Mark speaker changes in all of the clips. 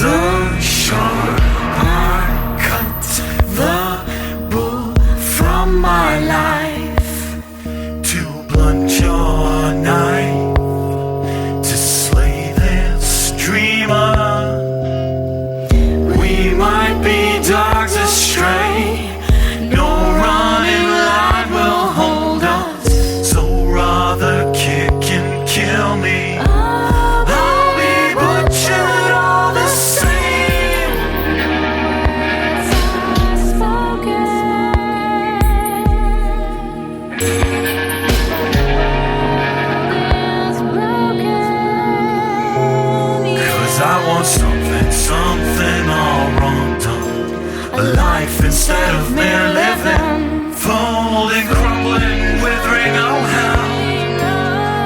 Speaker 1: The sharp cut the bull from my life to blunt your knife to slay this dreamer. We might be dogs astray, no running line will hold us, so rather kick and kill me. I'll be butchered all the same. Cause I want something all wrong done. A life instead of mere living, folding, crumbling, withering, oh hell.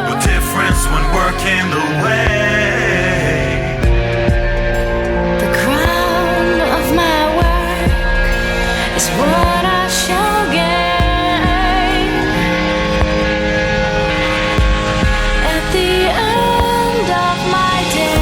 Speaker 1: What difference when working the way?
Speaker 2: The crown of my work is what I shall gain at the end of my days.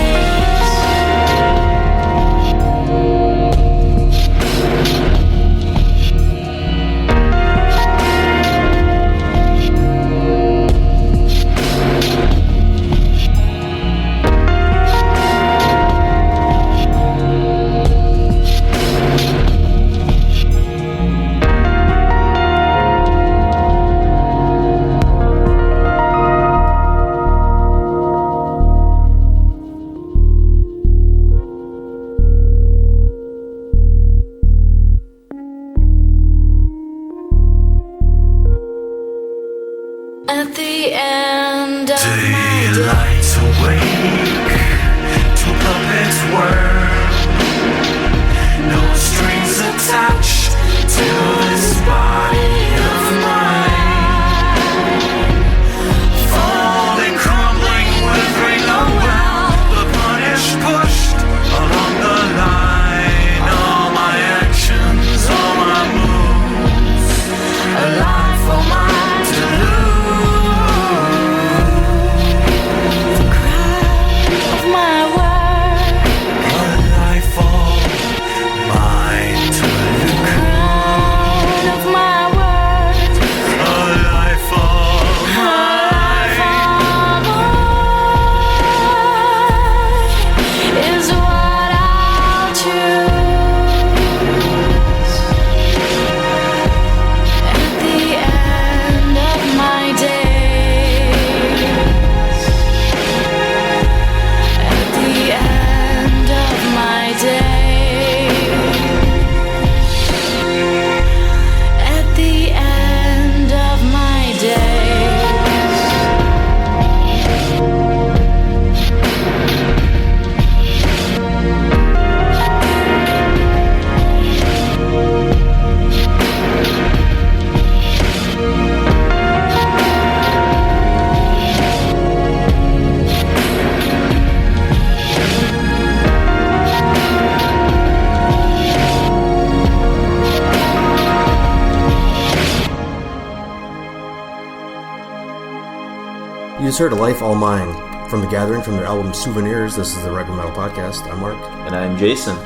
Speaker 2: At the end of my days.
Speaker 1: Daylight awake to a puppet's world. No strings attached to this body of mine. Falling, crumbling, withering, oh well. The punished pushed along the line. All my actions, all my moves, a life all mine to lose.
Speaker 3: You just heard A Life All Mine from The Gathering from their album Souvenirs. This is the Regular Metal Podcast. I'm Mark.
Speaker 4: And I'm Jason.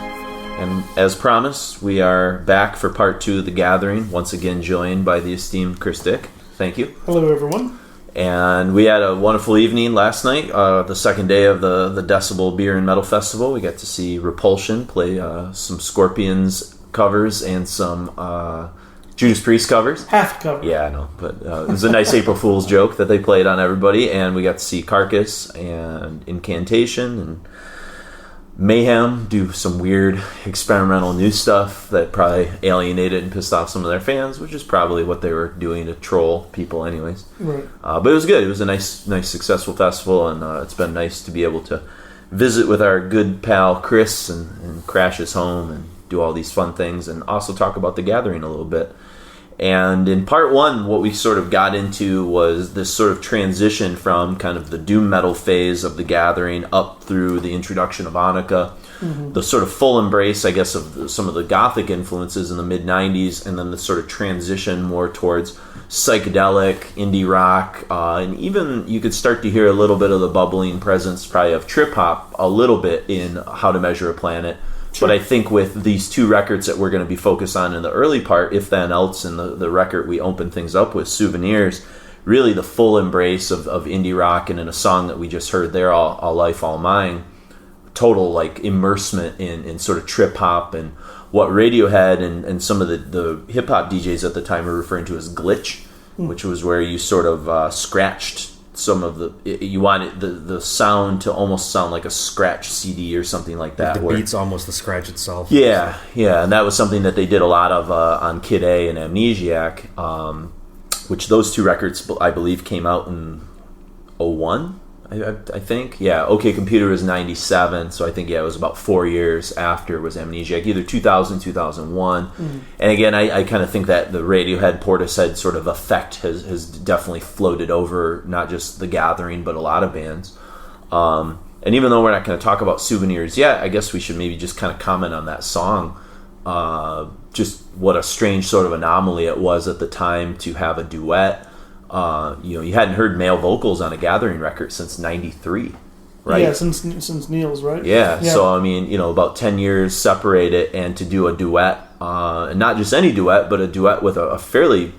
Speaker 4: And as promised, we are back for part 2 of The Gathering, once again joined by the esteemed Chris Dick. Thank you.
Speaker 5: Hello, everyone.
Speaker 4: And we had a wonderful evening last night, the second day of the Decibel Beer and Metal Festival. We got to see Repulsion play some Scorpions covers and some Judas Priest covers.
Speaker 5: Half cover.
Speaker 4: Yeah, I know. But it was a nice April Fool's joke that they played on everybody. And we got to see Carcass and Incantation and Mayhem do some weird experimental new stuff that probably alienated and pissed off some of their fans, which is probably what they were doing to troll people anyways.
Speaker 5: Right.
Speaker 4: But it was good. It was a nice successful festival, and it's been nice to be able to visit with our good pal Chris and crash his home and do all these fun things, and also talk about The Gathering a little bit. And in part one, what we sort of got into was this sort of transition from kind of the doom metal phase of The Gathering up through the introduction of Hanukkah, the sort of full embrace, I guess, of some of the gothic influences in the mid-90s, and then the sort of transition more towards psychedelic, indie rock, and even you could start to hear a little bit of the bubbling presence probably of trip-hop a little bit in How to Measure a Planet. Sure. But I think with these two records that we're going to be focused on in the early part, If Then Else, and the record we open things up with, Souvenirs, really the full embrace of indie rock, and in a song that we just heard there, All Life, All Mine, total like immersement in sort of trip hop and what Radiohead and some of the hip hop DJs at the time were referring to as glitch, which was where you sort of scratched some of you wanted the sound to almost sound like a scratch CD or something like that.
Speaker 3: The beat's almost the scratch itself.
Speaker 4: Yeah, and that was something that they did a lot of on Kid A and Amnesiac, which those two records I believe came out in 01. I think. Yeah, OK Computer was 97, so I think, it was about 4 years after was Amnesiac, either 2000, 2001. And again, I kind of think that the Radiohead, Portishead sort of effect has definitely floated over not just The Gathering, but a lot of bands. And even though we're not going to talk about Souvenirs yet, I guess we should maybe just kind of comment on that song. Just what a strange sort of anomaly it was at the time to have a duet. You hadn't heard male vocals on a Gathering record since '93, right?
Speaker 5: Yeah, since Neil's, right?
Speaker 4: Yeah. So I mean, about 10 years separated, and to do a duet, and not just any duet, but a duet with a fairly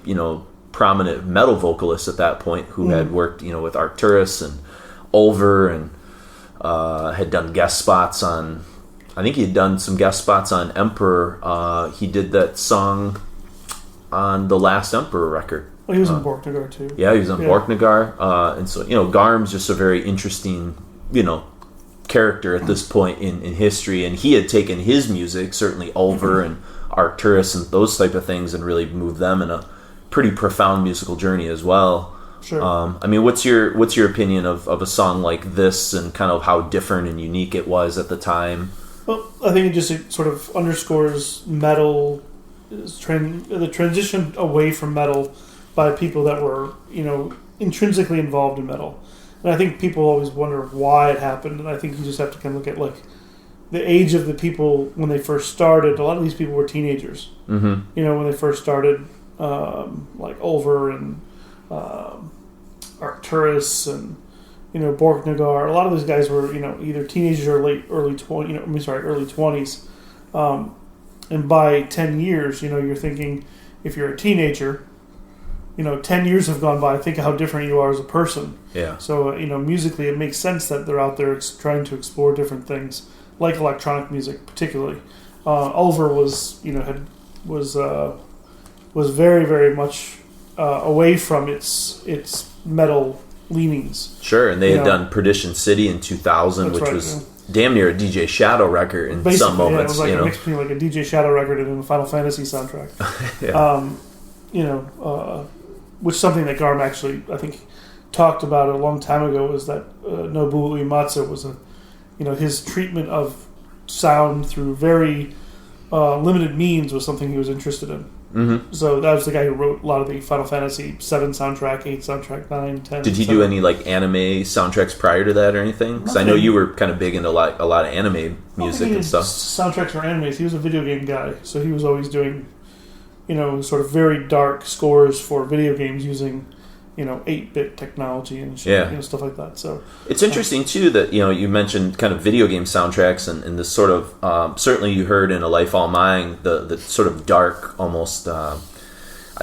Speaker 4: prominent metal vocalist at that point who had worked with Arcturus and Ulver, and had done guest spots on. I think he had done some guest spots on Emperor. He did that song on the last Emperor record.
Speaker 5: Well, he was in Borknagar too.
Speaker 4: Yeah, he was on Borknagar. And so, Garm's just a very interesting, character at this point in history. And he had taken his music, certainly Ulver and Arcturus and those type of things, and really moved them in a pretty profound musical journey as well.
Speaker 5: Sure.
Speaker 4: I mean, what's your opinion of a song like this, and kind of how different and unique it was at the time?
Speaker 5: Well, I think it sort of underscores metal, the transition away from metal by people that were, intrinsically involved in metal. And I think people always wonder why it happened, and I think you just have to kind of look at, the age of the people when they first started. A lot of these people were teenagers. Mm-hmm. When they first started, like Ulver and Arcturus and, Borknagar. A lot of those guys were, either teenagers or early 20s. And by 10 years, you're thinking, if you're a teenager, 10 years have gone by, think of how different you are as a person. Yeah. So, musically, it makes sense that they're out there trying to explore different things, like electronic music, particularly. Ulver was very, very much away from its metal leanings.
Speaker 4: Sure, and they had done Perdition City in 2000, which was damn near a DJ Shadow record in some moments.
Speaker 5: Yeah, it was like a mix between like a DJ Shadow record and a Final Fantasy soundtrack. Which is something that Garm actually, I think, talked about a long time ago, was that Nobuo Uematsu was his treatment of sound through very limited means was something he was interested in. Mm-hmm. So that was the guy who wrote a lot of the Final Fantasy 7 soundtrack, 8 soundtrack, 9, 10.
Speaker 4: Did he do any anime soundtracks prior to that or anything? Because I know you were kind of big into a lot of anime music and stuff.
Speaker 5: Soundtracks for animes. He was a video game guy, so he was always doing, sort of very dark scores for video games using, 8-bit technology and stuff like that. So
Speaker 4: it's interesting too that you mentioned kind of video game soundtracks and this sort of certainly you heard in A Life All Mine the sort of dark almost. I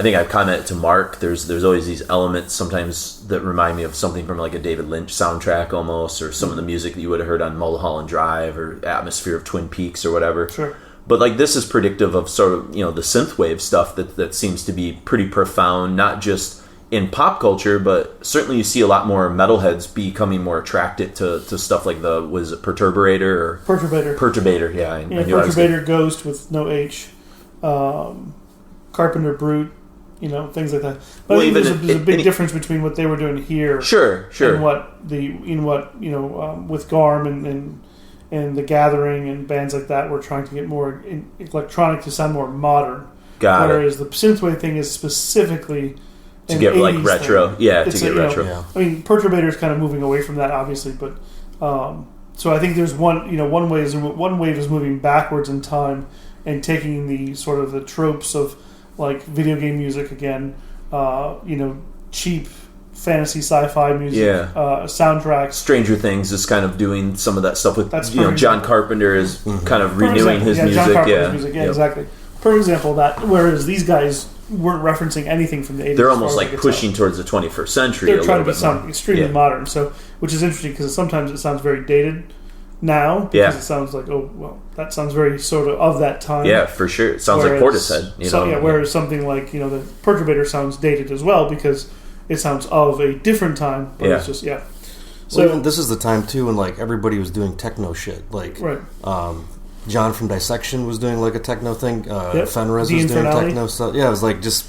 Speaker 4: think I've commented to Mark. There's always these elements sometimes that remind me of something from like a David Lynch soundtrack almost, or some of the music that you would have heard on Mulholland Drive or Atmosphere of Twin Peaks or whatever.
Speaker 5: Sure.
Speaker 4: But this is predictive of sort of the synthwave stuff that seems to be pretty profound, not just in pop culture, but certainly you see a lot more metalheads becoming more attracted to stuff like was it Perturbator? Perturbator, yeah.
Speaker 5: Perturbator, Ghost with no H, Carpenter Brute, things like that. But I think there's a big difference between what they were doing here,
Speaker 4: sure,
Speaker 5: and what with Garm and The Gathering and bands like that were trying to get more electronic to sound more modern.
Speaker 4: Got it.
Speaker 5: Whereas the synthwave thing is specifically
Speaker 4: To
Speaker 5: an
Speaker 4: get like
Speaker 5: 80s
Speaker 4: retro.
Speaker 5: thing.
Speaker 4: Yeah, to
Speaker 5: It's
Speaker 4: get
Speaker 5: a, you know,
Speaker 4: retro.
Speaker 3: Yeah.
Speaker 5: I mean, Perturbator is kind of moving away from that, obviously, but so I think there's one wave is moving backwards in time and taking the sort of the tropes of like video game music again, cheap fantasy sci-fi music,
Speaker 4: Yeah.
Speaker 5: Soundtracks.
Speaker 4: Stranger Things is kind of doing some of that stuff with,
Speaker 5: That's
Speaker 4: John
Speaker 5: perfect.
Speaker 4: Carpenter is kind of
Speaker 5: Perfect
Speaker 4: renewing
Speaker 5: example.
Speaker 4: his
Speaker 5: John
Speaker 4: music.
Speaker 5: Carpenter's
Speaker 4: Yeah,
Speaker 5: music. Yeah,
Speaker 4: Yep.
Speaker 5: exactly. Perfect example of that. Whereas these guys weren't referencing anything from the 80s.
Speaker 4: They're
Speaker 5: as
Speaker 4: almost
Speaker 5: far as I
Speaker 4: like
Speaker 5: could tell.
Speaker 4: pushing towards the 21st century.
Speaker 5: They're
Speaker 4: a
Speaker 5: trying
Speaker 4: little
Speaker 5: to
Speaker 4: bit more.
Speaker 5: sound extremely
Speaker 4: Yeah.
Speaker 5: modern, so which is interesting because sometimes it sounds very dated now because
Speaker 4: Yeah.
Speaker 5: it sounds like, oh well, that sounds very sort of that time.
Speaker 4: Yeah, for sure. It sounds like Portishead.
Speaker 5: Whereas something like the Perturbator sounds dated as well because it sounds of a different time. But it's just
Speaker 3: So even this is the time too when like everybody was doing techno shit. Like
Speaker 5: right.
Speaker 3: John from Dissection was doing like a techno thing.
Speaker 5: Yep.
Speaker 3: Fenriz
Speaker 5: The
Speaker 3: was doing
Speaker 5: Infernale.
Speaker 3: techno stuff. Yeah, it was like just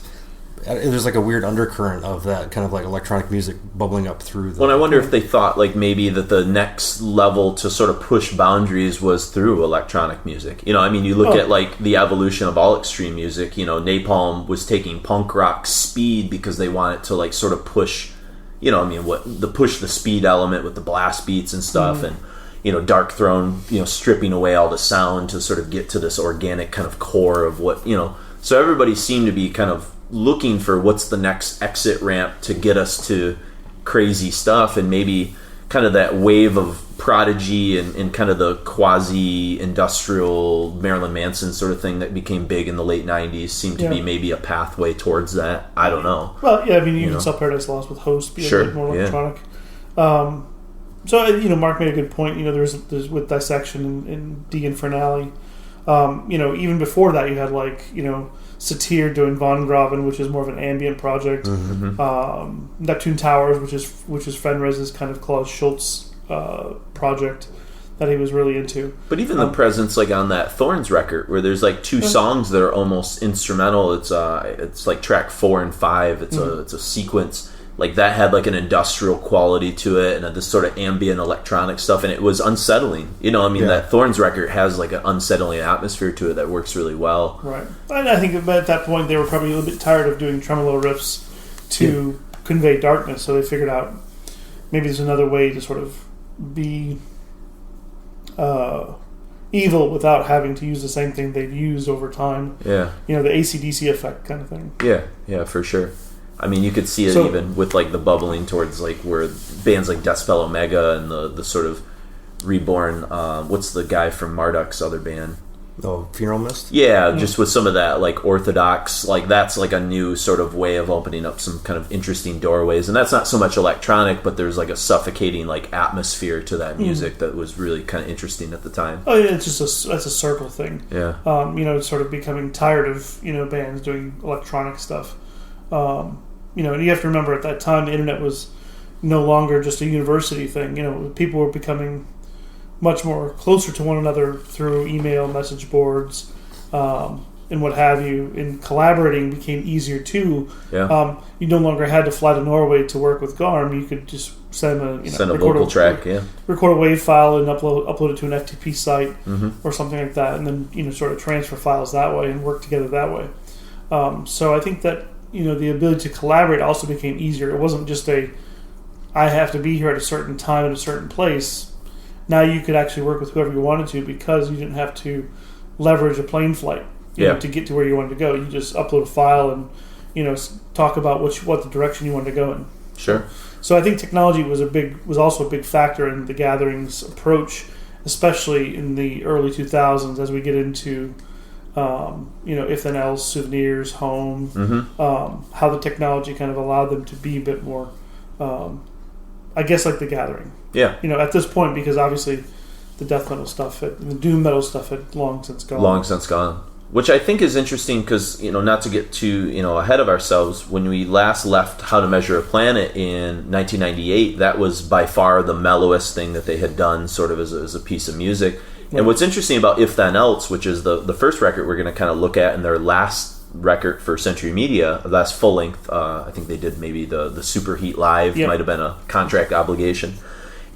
Speaker 3: there's like a weird undercurrent of that kind of like electronic music bubbling up through.
Speaker 4: Well, I wonder if they thought like maybe that the next level to sort of push boundaries was through electronic music. You look at like the evolution of all extreme music. Napalm was taking punk rock speed because they wanted to like sort of push, push the speed element with the blast beats and stuff, and Dark Throne, stripping away all the sound to sort of get to this organic kind of core of what So everybody seemed to be kind of looking for what's the next exit ramp to get us to crazy stuff, and maybe kind of that wave of Prodigy and kind of the quasi-industrial Marilyn Manson sort of thing that became big in the late 90s seemed to be maybe a pathway towards that. I don't know.
Speaker 5: Well, yeah, I mean, you can sell Paradise Lost with Host being a bit more electronic. So, Mark made a good point. There's with Dissection and D Infernale. Even before that, you had like, Satir doing Von Graven, which is more of an ambient project. Neptune Towers, which is Fenriz's kind of Klaus Schultz project that he was really into.
Speaker 4: But even the presence like on that Thorns record, where there's like two songs that are almost instrumental. It's like track 4 and 5. It's a sequence. Like that had like an industrial quality to it, and this sort of ambient electronic stuff, and it was unsettling. That Thorns record has like an unsettling atmosphere to it that works really well.
Speaker 5: Right, and I think at that point they were probably a little bit tired of doing tremolo riffs to convey darkness, so they figured out maybe there's another way to sort of be evil without having to use the same thing they've used over time.
Speaker 4: Yeah,
Speaker 5: the AC/DC effect kind of thing.
Speaker 4: Yeah, for sure. You could see it even with like the bubbling towards like where bands like Deathspell Omega and the sort of reborn. What's the guy from Marduk's other band?
Speaker 3: Oh, Funeral Mist?
Speaker 4: Yeah, just with some of that like orthodox, like that's like a new sort of way of opening up some kind of interesting doorways, and that's not so much electronic, but there's like a suffocating like atmosphere to that music that was really kind of interesting at the time.
Speaker 5: Oh yeah, it's just that's a circle thing.
Speaker 4: Yeah,
Speaker 5: sort of becoming tired of bands doing electronic stuff. And you have to remember at that time the internet was no longer just a university thing. People were becoming much more closer to one another through email, message boards, and what have you. And collaborating became easier too.
Speaker 4: Yeah.
Speaker 5: You no longer had to fly to Norway to work with Garm. You could just send a
Speaker 4: vocal track. Yeah.
Speaker 5: Record a WAV file and upload it to an FTP site or something like that, and then sort of transfer files that way and work together that way. So I think that the ability to collaborate also became easier. It wasn't just I have to be here at a certain time at a certain place. Now you could actually work with whoever you wanted to because you didn't have to leverage a plane flight to get to where you wanted to go. You just upload a file and talk about what the direction you wanted to go in.
Speaker 4: Sure.
Speaker 5: So I think technology was also a big factor in the Gatherings approach, especially in the early 2000s as we get into If Then Else, Souvenirs, Home, how the technology kind of allowed them to be a bit more, I guess, like the Gathering.
Speaker 4: Yeah.
Speaker 5: At this point, because obviously the death metal stuff, the doom metal stuff had long since gone.
Speaker 4: Which I think is interesting because, not to get too, ahead of ourselves, when we last left How to Measure a Planet in 1998, that was by far the mellowest thing that they had done sort of as a piece of music. Right. And what's interesting about If Then Else, which is the first record we're going to kind of look at in their last record for Century Media, last full length, I think they did maybe the Superheat Live, might have been a contract obligation.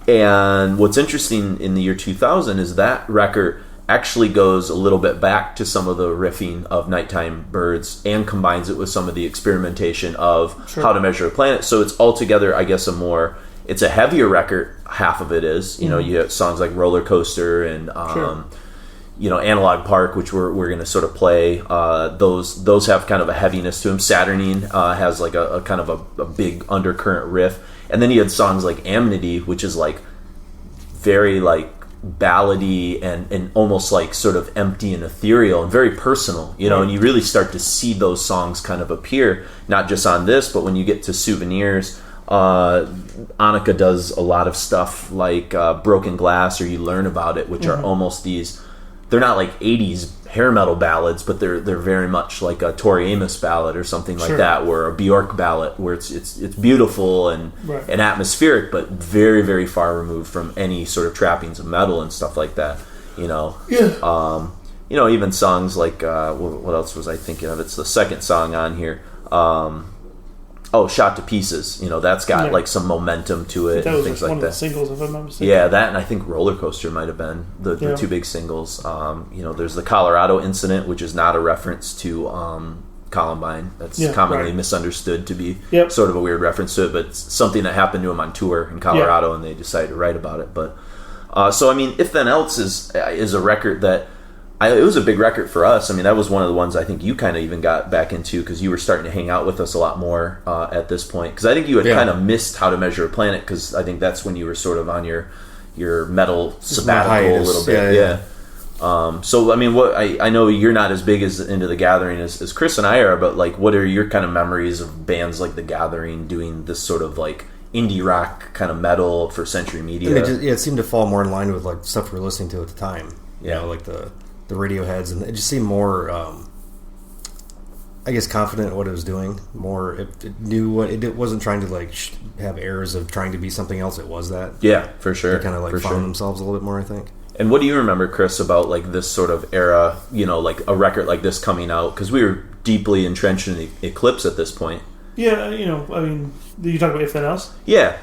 Speaker 4: And what's interesting in the year 2000 is that record actually goes a little bit back to some of the riffing of Nighttime Birds and combines it with some of the experimentation of How to Measure a Planet. So it's altogether, I guess, it's a heavier record. Half of it is, you have songs like Roller Coaster and Analog Park, which we're going to sort of play. Those have kind of a heaviness to them. Saturnine has like a kind of a big undercurrent riff, and then you had songs like Amity, which is like very like ballady and almost like sort of empty and ethereal and very personal, and you really start to see those songs kind of appear, not just on this, but when you get to Souvenirs. Annika does a lot of stuff like Broken Glass or You Learn About It, which are almost they're not like 80s hair metal ballads, but they're very much like a Tori Amos ballad or something like that, or a Bjork ballad, where it's beautiful and atmospheric, but very, very far removed from any sort of trappings of metal and stuff like that. Even songs like what else was I thinking of? It's the second song on here. Shot to Pieces. That's got like some momentum to it.
Speaker 5: That was
Speaker 4: things
Speaker 5: one
Speaker 4: like
Speaker 5: of
Speaker 4: that.
Speaker 5: the singles, if I'm not mistaken.
Speaker 4: Yeah, that, and I think Roller Coaster might have been the two big singles. There's the Colorado incident, which is not a reference to Columbine. That's commonly misunderstood to be sort of a weird reference to it, but it's something that happened to him on tour in Colorado, and they decided to write about it. But If Then Else is a record that it was a big record for us. I mean, that was one of the ones I think you kind of even got back into because you were starting to hang out with us a lot more at this point. Because I think you had kind of missed How to Measure a Planet, because I think that's when you were sort of on your metal sabbatical a little bit. So, I mean, what I know you're not as big into The Gathering as Chris and I are, but like, what are your kind of memories of bands like The Gathering doing this sort of like indie rock kind of metal for Century Media?
Speaker 3: It seemed to fall more in line with like stuff we were listening to at the time. Like the Radioheads, and it just seemed more, I guess, confident in what it was doing. More, it knew what it wasn't trying to like have airs of trying to be something else. It was that. Yeah,
Speaker 4: for sure.
Speaker 3: They kind of like found themselves a little bit more, I think.
Speaker 4: And what do you remember, Chris, about like this sort of era? Like a record like this coming out, because we were deeply entrenched in the Eclipse at this point.
Speaker 5: Yeah, I mean, you talk about If Then Else?
Speaker 4: Yeah.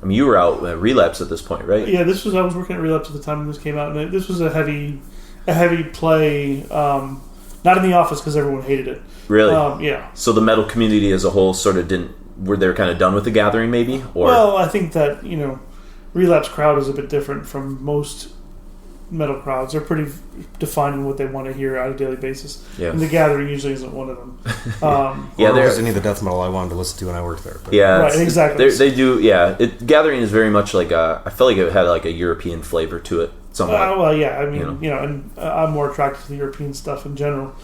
Speaker 4: I mean, you were out at Relapse at this point, right?
Speaker 5: Yeah, I was working at Relapse at the time when this came out, and this was a heavy play. Not in the office because everyone hated it.
Speaker 4: Really?
Speaker 5: Yeah.
Speaker 4: So the metal community as a whole sort of were they kind of done with The Gathering, maybe? Or?
Speaker 5: Well, I think that Relapse crowd is a bit different from most metal crowds. They're pretty defined in what they want to hear on a daily basis. Yeah. And The Gathering usually isn't one of them.
Speaker 3: There's any of the death metal I wanted to listen to when I worked there. But.
Speaker 4: Yeah,
Speaker 5: right, exactly.
Speaker 4: They do. Yeah, Gathering is very much like I felt like it had like a European flavor to it. Somewhat.
Speaker 5: I mean, and I'm more attracted to the European stuff in general.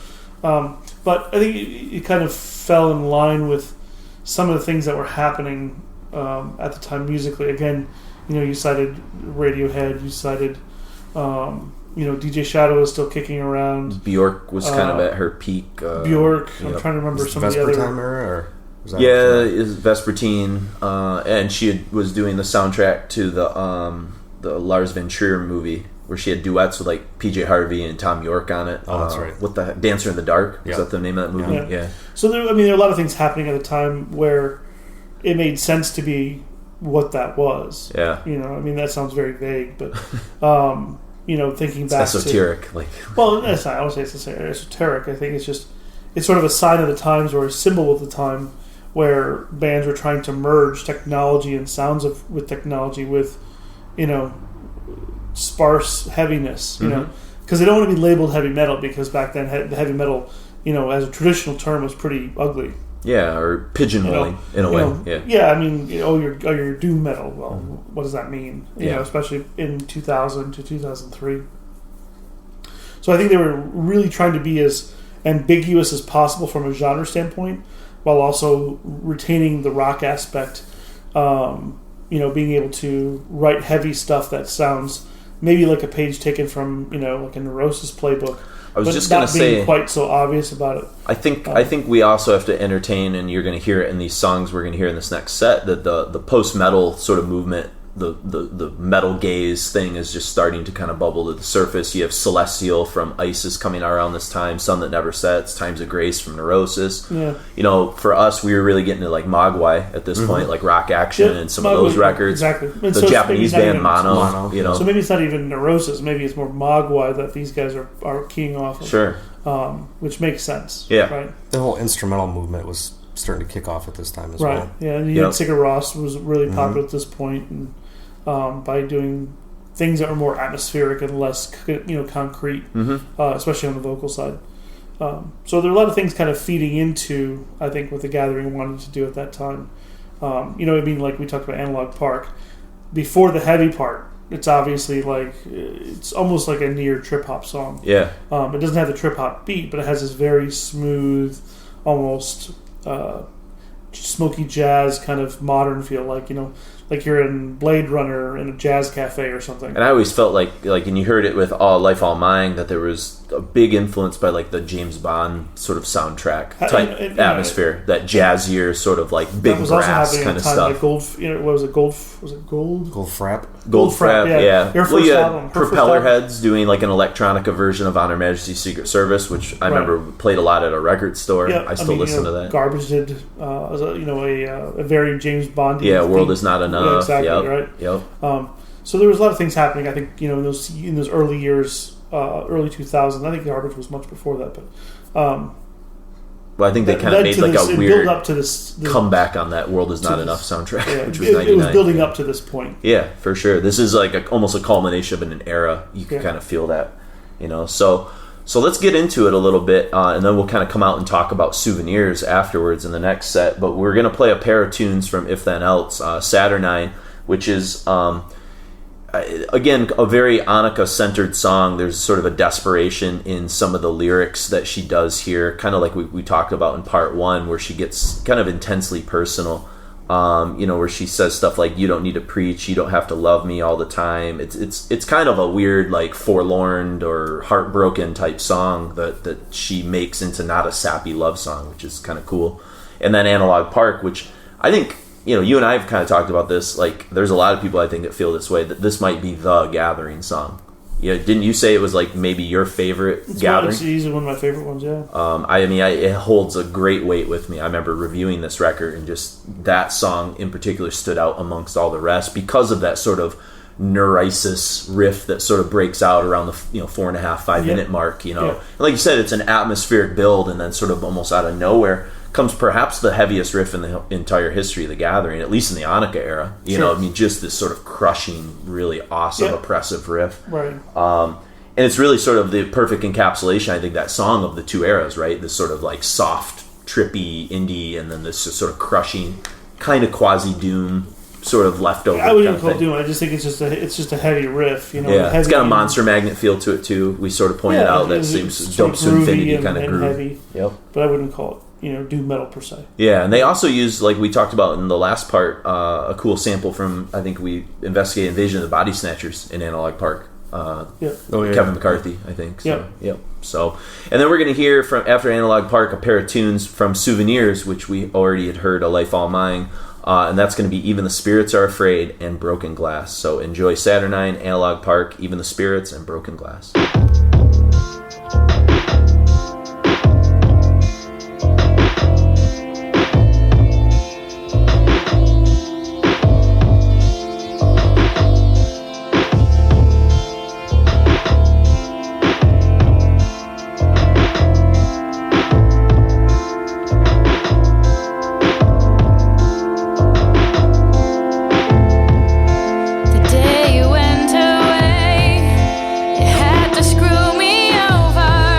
Speaker 5: But I think it kind of fell in line with some of the things that were happening at the time musically. Again, you cited Radiohead, you cited. DJ Shadow was still kicking around.
Speaker 4: Bjork was kind of at her peak.
Speaker 5: Bjork, I'm trying to remember some of the other.
Speaker 3: Vespertine era, or was that
Speaker 4: is Vespertine, and she was doing the soundtrack to the Lars von Trier movie where she had duets with like PJ Harvey and Tom York on it.
Speaker 3: Oh, that's right.
Speaker 4: What the Dancer in the Dark? Is that the name of that movie? Yeah.
Speaker 5: So there are a lot of things happening at the time where it made sense to be what that was.
Speaker 4: Yeah.
Speaker 5: That sounds very vague, but thinking
Speaker 4: it's
Speaker 5: back
Speaker 4: esoteric,
Speaker 5: to, it's not, I don't say it's esoteric. I think it's sort of a sign of the times, or a symbol of the time, where bands were trying to merge technology and sounds with technology with sparse heaviness, because they don't want to be labeled heavy metal, because back then the heavy metal, as a traditional term, was pretty ugly.
Speaker 4: Yeah, or pigeonholing in a way.
Speaker 5: Yeah, I mean, you're doom metal. Well, what does that mean? Especially in 2000 to 2003. So I think they were really trying to be as ambiguous as possible from a genre standpoint, while also retaining the rock aspect. Being able to write heavy stuff that sounds maybe like a page taken from like a Neurosis playbook.
Speaker 4: I was just going to say,
Speaker 5: being quite so obvious about it.
Speaker 4: I think we also have to entertain, and you're going to hear it in these songs we're going to hear in this next set, that the post metal sort of movement the metal gaze thing is just starting to kind of bubble to the surface. You have Celestial from Isis coming out around this time, Sun That Never Sets, Times of Grace from Neurosis.
Speaker 5: Yeah.
Speaker 4: You know, for us, we were really getting to like Mogwai at this point, like Rock Action and some of those records.
Speaker 5: Exactly. And
Speaker 4: The
Speaker 5: so
Speaker 4: Japanese band Mono, you know.
Speaker 5: So maybe it's not even Neurosis. Maybe it's more Mogwai that these guys are keying off of.
Speaker 4: Sure.
Speaker 5: Which makes sense.
Speaker 4: Yeah.
Speaker 5: Right.
Speaker 3: The whole instrumental movement was starting to kick off at this time as
Speaker 5: Right.
Speaker 3: well.
Speaker 5: Yeah. And you had Sigur Rós was really popular at this point, and by doing things that were more atmospheric and less, concrete, especially on the vocal side. So there are a lot of things kind of feeding into, I think, what the Gathering wanted to do at that time. Like we talked about Analog Park. Before the heavy part, it's obviously it's almost like a near trip hop song.
Speaker 4: Yeah.
Speaker 5: It doesn't have the trip hop beat, but it has this very smooth, almost smoky jazz kind of modern feel, like you're in Blade Runner in a jazz cafe or something.
Speaker 4: And I always felt like, and you heard it with All Life, All Mine, that there was a big influence by like the James Bond sort of soundtrack type atmosphere, that jazzier sort of like big brass kind of stuff.
Speaker 5: Like Gold, what was it? Gold? Was it Gold?
Speaker 3: Gold Frapp.
Speaker 4: Gold Frapp, yeah.
Speaker 5: Her first album.
Speaker 4: Propeller Heads doing like an electronica version of On Her Majesty's Secret Service, which I remember played a lot at a record store. Yeah, I still listen to that.
Speaker 5: Garbage did, a very James Bond.
Speaker 4: Yeah, World Is Not Enough.
Speaker 5: Yeah, exactly, right.
Speaker 4: Yep.
Speaker 5: So there was a lot of things happening. I think in those early years, early 2000s. I think Garbage was much before that, but.
Speaker 4: Well, I think they kind of made like a weird
Speaker 5: build up to this
Speaker 4: comeback on that "World Is Not Enough" soundtrack, which was 99.
Speaker 5: It was building up to this point.
Speaker 4: Yeah, for sure. This is like almost a culmination of an era. You can kind of feel that, So let's get into it a little bit, and then we'll kind of come out and talk about Souvenirs afterwards in the next set. But we're going to play a pair of tunes from If Then Else, Saturnine, which is, again, a very Annika-centered song. There's sort of a desperation in some of the lyrics that she does here, kind of like we talked about in part one, where she gets kind of intensely personal. Where she says stuff like, "You don't need to preach, you don't have to love me all the time." It's kind of a weird, like, forlorn or heartbroken type song that she makes into not a sappy love song, which is kind of cool. And then Analog Park, which I think, you and I have kind of talked about this, like, there's a lot of people I think that feel this way, that this might be the Gathering song. Didn't you say it was like maybe your favorite Gathering?
Speaker 5: It's easily one of my favorite ones, yeah.
Speaker 4: It holds a great weight with me. I remember reviewing this record, and just that song in particular stood out amongst all the rest because of that sort of neurisis riff that sort of breaks out around the 4.5, 5 minute mark. And like you said, it's an atmospheric build, and then sort of almost out of nowhere comes perhaps the heaviest riff in the entire history of the Gathering, at least in the Annika era. Just this sort of crushing, really awesome, oppressive riff.
Speaker 5: Right.
Speaker 4: And it's really sort of the perfect encapsulation, I think, that song of the two eras, right? This sort of like soft, trippy indie, and then this just sort of crushing, kind of quasi-doom, sort of leftover.
Speaker 5: I wouldn't even call it doom. I just think it's just a heavy riff.
Speaker 4: It's got a Monster Magnet feel to it too. We sort of pointed out that seems Dope to Infinity kind of groove.
Speaker 5: Heavy.
Speaker 4: Yep.
Speaker 5: But I wouldn't call it doom metal per se.
Speaker 4: Yeah, and they also use, like we talked about in the last part, a cool sample from, I think we investigated Invasion of the Body Snatchers in Analog Park. Kevin McCarthy, I think. So, yep. So, and then we're going to hear from, after Analog Park, a pair of tunes from Souvenirs, which we already had heard, A Life All Mine, and that's going to be Even the Spirits Are Afraid and Broken Glass. So enjoy Saturnine, Analog Park, Even the Spirits, and Broken Glass.
Speaker 2: The day you went away, you had to screw me over.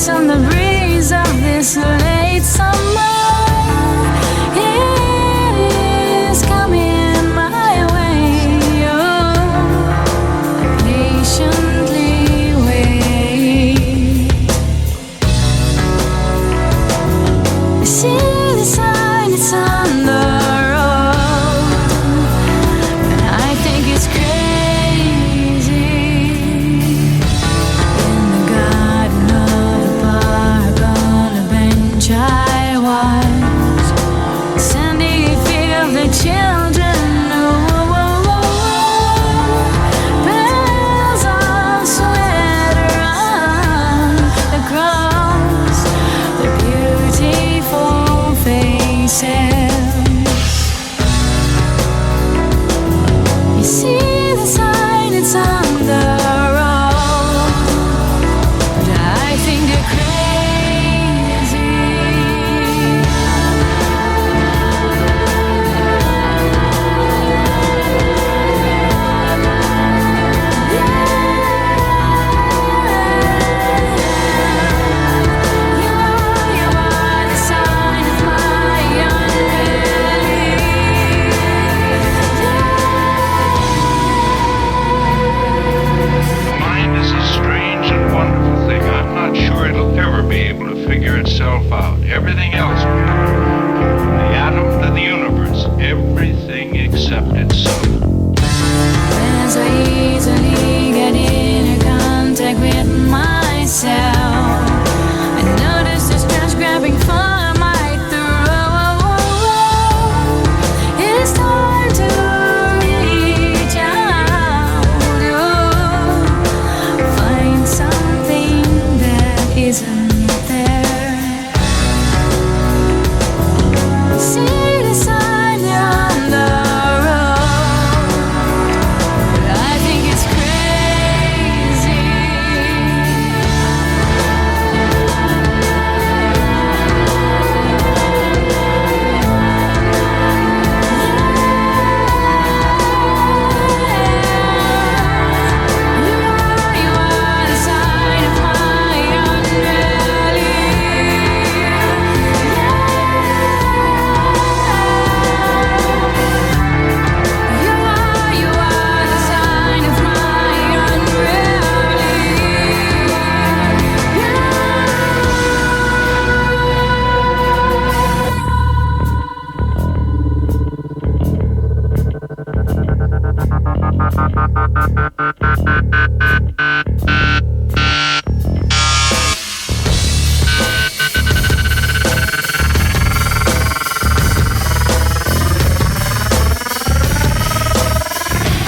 Speaker 2: dance on the breeze of this late summer. It is coming my way. Oh, I patiently wait. I see the sign, it's on the road, and I think it's crazy. In the garden of the park, on a bench I watch Sandy feel the children. Oh, oh, oh, oh. Bells on sweater on across the beautiful faces. You see the sign, it's on the road, but I think they're crazy. You are the sign of my unbelief.
Speaker 6: Mind is a strange and wonderful thing. I'm not sure it'll ever be able to figure itself out. Everything else will. From the atom to the universe, everything except itself.
Speaker 2: As I easily get in contact with myself, I notice the stress grabbing for my throat. It's time to reach out, find something that isn't there. See the sign on the road, but I think it's crazy. You are the sign of my unbelief. You are the sign of my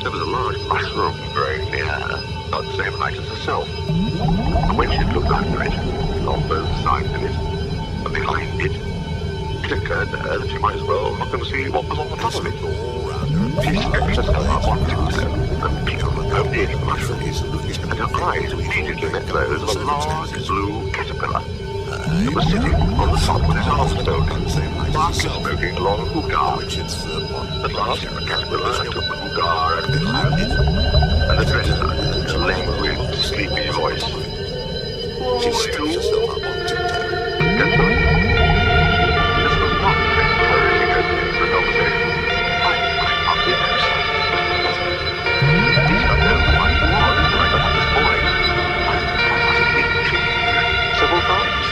Speaker 7: There was a large mushroom growing near her, about the same height as herself. And when she looked under it, on both sides of it, and behind it, it occurred to her that she might as well look and see what was on the top of it. She stretched herself up on tiptoe and peeked over the edge of the mushroom, and her eyes immediately met those of a large blue caterpillar. He was sitting on the top with his arms folded, quietly smoking a long hookah. At last, the caterpillar took the hookah out of his mouth and addressed her in a languid, sleepy voice. She's still caterpillar? This was not an encouraging opening for a conversation. I hardly know, sir. At least I know who I was when I got up this morning. I must have been cheated several times.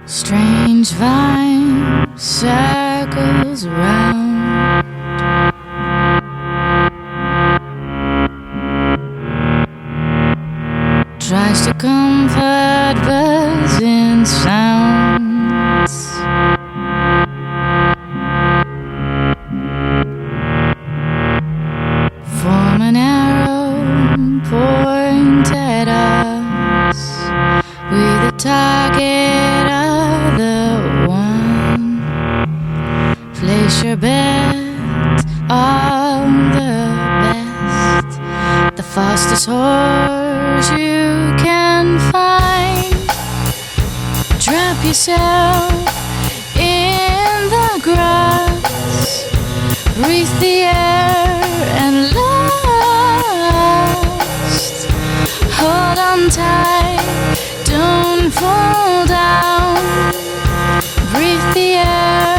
Speaker 2: Strange vine circles around. Tries to comfort birds in sounds. Form an arrow, point at us with the target of the one. Place your bet on the best, the fastest horse you can find. Drop yourself in the grass, breathe the air and last. Hold on tight, don't fall down. Breathe the air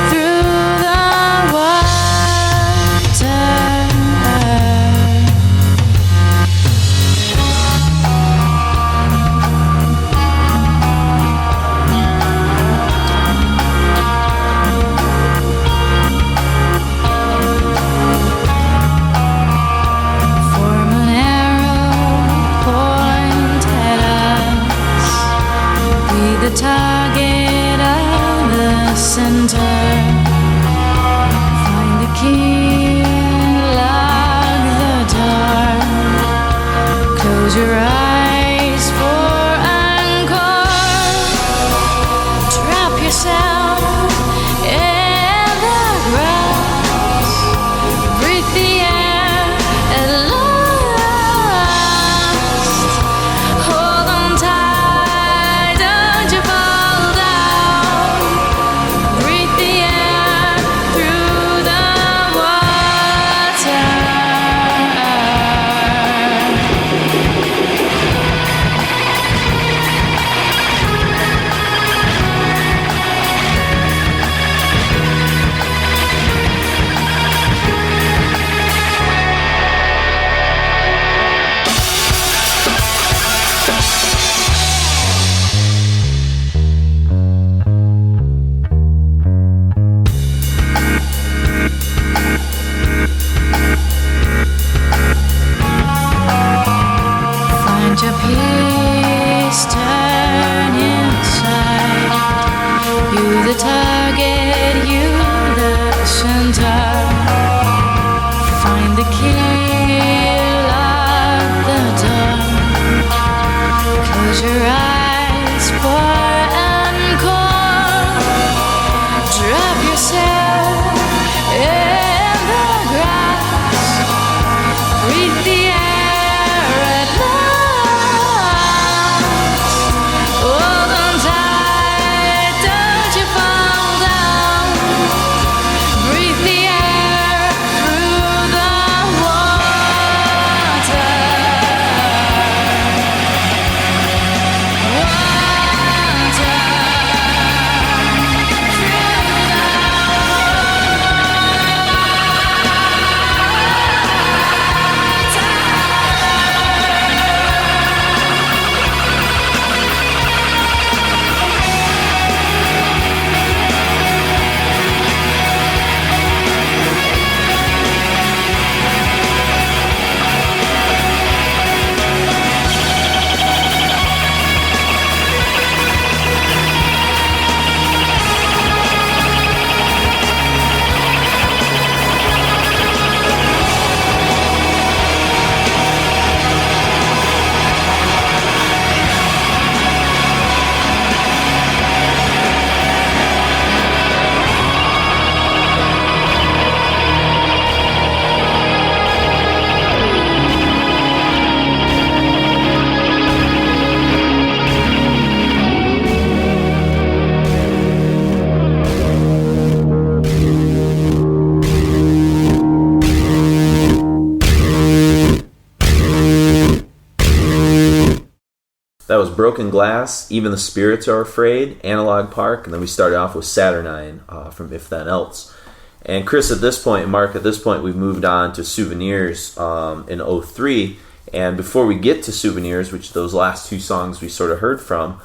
Speaker 2: through the water. Form an arrow, point at us. Be the target of the center. Find the key and lock the door. Close your eyes for encore. Drop yourself in the grass. Breathe the air at last. Hold on tight, don't you fall down. Breathe the air through the water. Find your peace, turn inside. You the target, you the center. Find the key, lock the door. Close your eyes for encore. Drop yourself in the grass. Breathe the air at last. Hold on tight, don't you fall down. Breathe the air through the water.
Speaker 4: That was Broken Glass, Even the Spirits Are Afraid, Analog Park, and then we started off with Saturnine from If Then Else. And Chris, at this point, and Mark, at this point, we've moved on to Souvenirs in 03. And before we get to Souvenirs, which those last two songs we sort of heard from,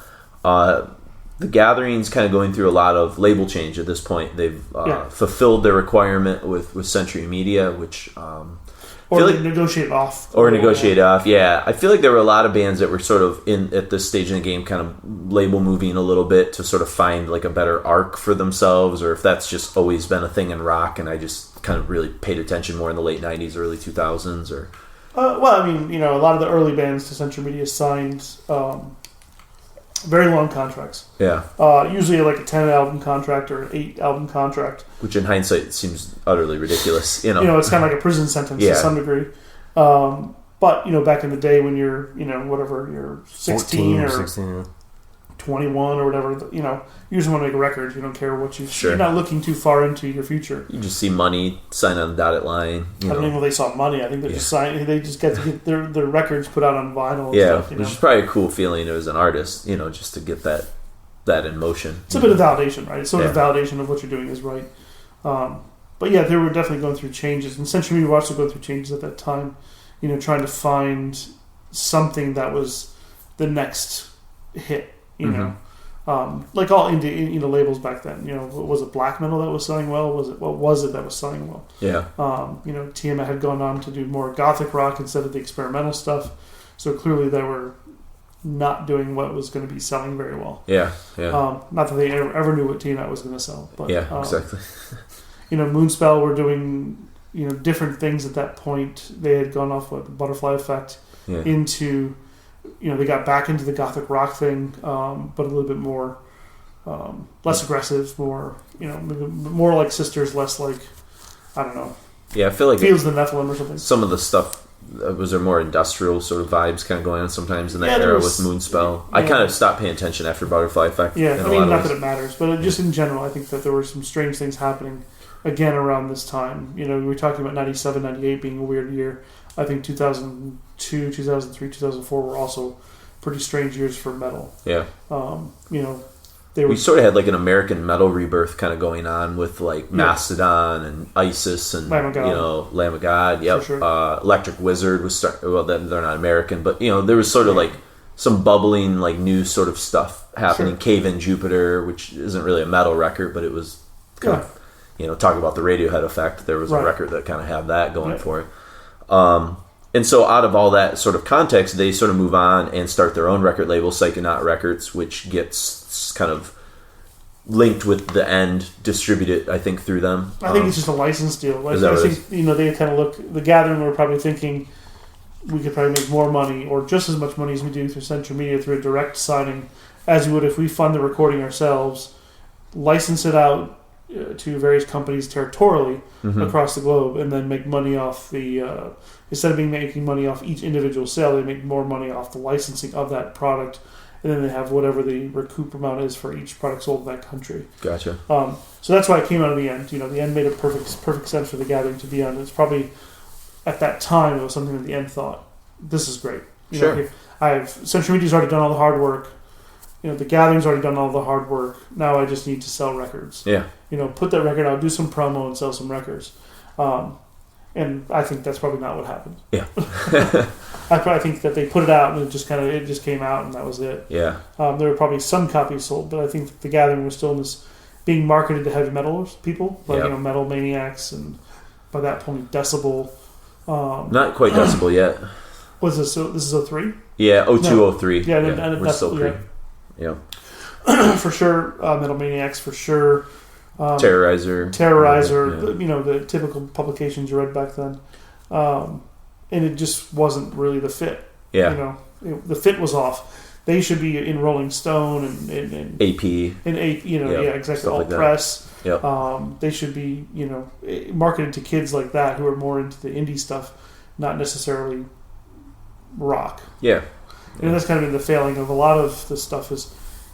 Speaker 4: The Gathering's kind of going through a lot of label change at this point. They've
Speaker 5: Yeah.
Speaker 4: fulfilled their requirement with Century Media, which
Speaker 5: Or
Speaker 4: feel
Speaker 5: they
Speaker 4: like-
Speaker 5: negotiate off.
Speaker 4: or negotiate off. Yeah, I feel like there were a lot of bands that were sort of in at this stage in the game, kind of label moving a little bit to sort of find like a better arc for themselves, or if that's just always been a thing in rock, and I just kind of really paid attention more in the late '90s, early 2000s, or
Speaker 5: Well, I mean, a lot of the early bands to Century Media signed very long contracts.
Speaker 4: yeah,
Speaker 5: Usually like a 10-album contract or an 8-album contract.
Speaker 4: which in hindsight seems utterly ridiculous.
Speaker 5: It's kind of like a prison sentence
Speaker 4: Yeah.
Speaker 5: to some degree. But, back in the day when you're, whatever, you're 16 or
Speaker 3: 16.
Speaker 5: 21 or whatever, you just want to make a record. You don't care what
Speaker 4: Sure.
Speaker 5: you're not looking too far into your future.
Speaker 4: You just see money, sign on the dotted line.
Speaker 5: I don't even know if they saw money. I think they just signed. They just get to get their records put out on vinyl. And
Speaker 4: Yeah,
Speaker 5: stuff,
Speaker 4: which is probably a cool feeling as an artist, just to get that in motion.
Speaker 5: It's a bit of validation, right? It's sort of
Speaker 4: Yeah.
Speaker 5: validation of what you're doing is right. But yeah, they were definitely going through changes, and Century Media were also going through changes at that time. Trying to find something that was the next hit. Like all indie labels back then. Was it black metal that was selling well? What was it that was selling well?
Speaker 4: Yeah,
Speaker 5: Tiamat had gone on to do more gothic rock instead of the experimental stuff. So clearly they were not doing what was going to be selling very well.
Speaker 4: yeah.
Speaker 5: Not that they ever knew what Tiamat was going to sell. But,
Speaker 4: Yeah, exactly.
Speaker 5: Moonspell were doing different things at that point. They had gone off the Butterfly Effect
Speaker 4: Yeah.
Speaker 5: into, they got back into the gothic rock thing, but a little bit more, less aggressive, more, maybe more like Sisters, less like, I don't know,
Speaker 4: Yeah, I feel like
Speaker 5: Feels the Nephilim or something.
Speaker 4: some of the stuff was there more industrial sort of vibes kind of going on sometimes in that
Speaker 5: Yeah, there
Speaker 4: era
Speaker 5: was-
Speaker 4: with Moonspell. I
Speaker 5: yeah.
Speaker 4: kind of stopped paying attention after Butterfly Effect.
Speaker 5: Yeah,
Speaker 4: in
Speaker 5: I
Speaker 4: a
Speaker 5: mean,
Speaker 4: lot
Speaker 5: not
Speaker 4: of
Speaker 5: that
Speaker 4: ways.
Speaker 5: it matters, but just in general, I think that there were some strange things happening again around this time. We were talking about 97, 98 being a weird year. I think 2002, 2003, 2004 were also pretty strange years for metal.
Speaker 4: Yeah.
Speaker 5: They were
Speaker 4: We sort of had like an American metal rebirth kind of going on with like
Speaker 5: Yeah.
Speaker 4: Mastodon and Isis and
Speaker 5: Lamb of God.
Speaker 4: Lamb of God. Yep.
Speaker 5: For sure.
Speaker 4: Electric Wizard was well, they're not American, but there was sort of like some bubbling like new sort of stuff happening.
Speaker 5: Sure.
Speaker 4: Cave in Jupiter, which isn't really a metal record, but it was kind of talk about the Radiohead effect. There was
Speaker 5: Right.
Speaker 4: a record that kind of had that going
Speaker 5: Yeah.
Speaker 4: for it. And so out of all that sort of context, they sort of move on and start their own record label, Psychonaut Records, which gets kind of linked with the End, distributed, I think, through them.
Speaker 5: I think it's just a license deal. Like,
Speaker 4: Is that
Speaker 5: I
Speaker 4: what it
Speaker 5: think they kind of look. The Gathering were probably thinking we could probably make more money, or just as much money as we do through Century Media through a direct signing, as we would if we fund the recording ourselves, license it out to various companies territorially across the globe, and then make money off the. Instead of making money off each individual sale, they make more money off the licensing of that product, and then they have whatever the recoup amount is for each product sold in that country.
Speaker 4: Gotcha.
Speaker 5: So that's why it came out of the End. The End made a perfect sense for the Gathering to be on. It's probably at that time it was something that the End thought, this is great.
Speaker 4: Sure.
Speaker 5: Century Media's already done all the hard work. The Gathering's already done all the hard work. Now I just need to sell records.
Speaker 4: Yeah.
Speaker 5: Put that record out, do some promo, and sell some records. And I think that's probably not what happened.
Speaker 4: Yeah.
Speaker 5: I probably think that they put it out and it just came out and that was it.
Speaker 4: Yeah.
Speaker 5: There were probably some copies sold, but I think that the Gathering was still in this being marketed to heavy metal people, like
Speaker 4: Yep.
Speaker 5: Metal Maniacs, and by that point Decibel.
Speaker 4: Not quite Decibel yet.
Speaker 5: Was this? So this is 03?
Speaker 4: Yeah, 0203.
Speaker 5: Yeah, and
Speaker 4: we're still
Speaker 5: yeah.
Speaker 4: pre. Yeah.
Speaker 5: For sure. Metal Maniacs for sure.
Speaker 4: Terrorizer.
Speaker 5: Terrorizer. The typical publications you read back then, and it just wasn't really the fit.
Speaker 4: Yeah.
Speaker 5: The fit was off. They should be in Rolling Stone and
Speaker 4: AP.
Speaker 5: Exactly.
Speaker 4: Stuff
Speaker 5: All
Speaker 4: like that.
Speaker 5: press.
Speaker 4: Yep.
Speaker 5: They should be, marketed to kids like that who are more into the indie stuff, not necessarily rock.
Speaker 4: Yeah.
Speaker 5: And that's kind of been the failing of a lot of this stuff is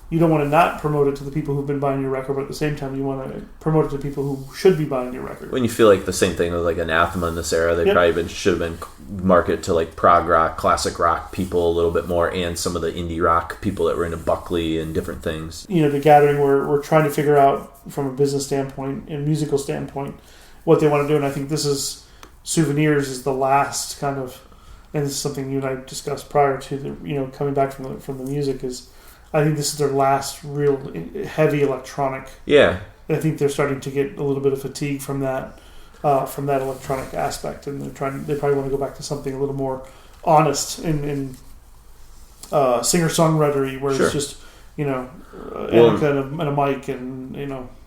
Speaker 5: you don't want to not promote it to the people who've been buying your record, but at the same time you want to promote it to people who should be buying your record.
Speaker 4: When you feel like the same thing with like Anathema in this era, they probably should have been marketed to like prog rock, classic rock people a little bit more, and some of the indie rock people that were into Buckley and different things.
Speaker 5: The Gathering, we're trying to figure out from a business standpoint and musical standpoint what they want to do, and I think this is Souvenirs is the last kind of, and this is something you and I discussed prior to the coming back from the music is I think this is their last real heavy electronic.
Speaker 4: Yeah.
Speaker 5: I think they're starting to get a little bit of fatigue from that electronic aspect, and they probably want to go back to something a little more honest in singer-songwritery, where it's just, Annika and a mic, and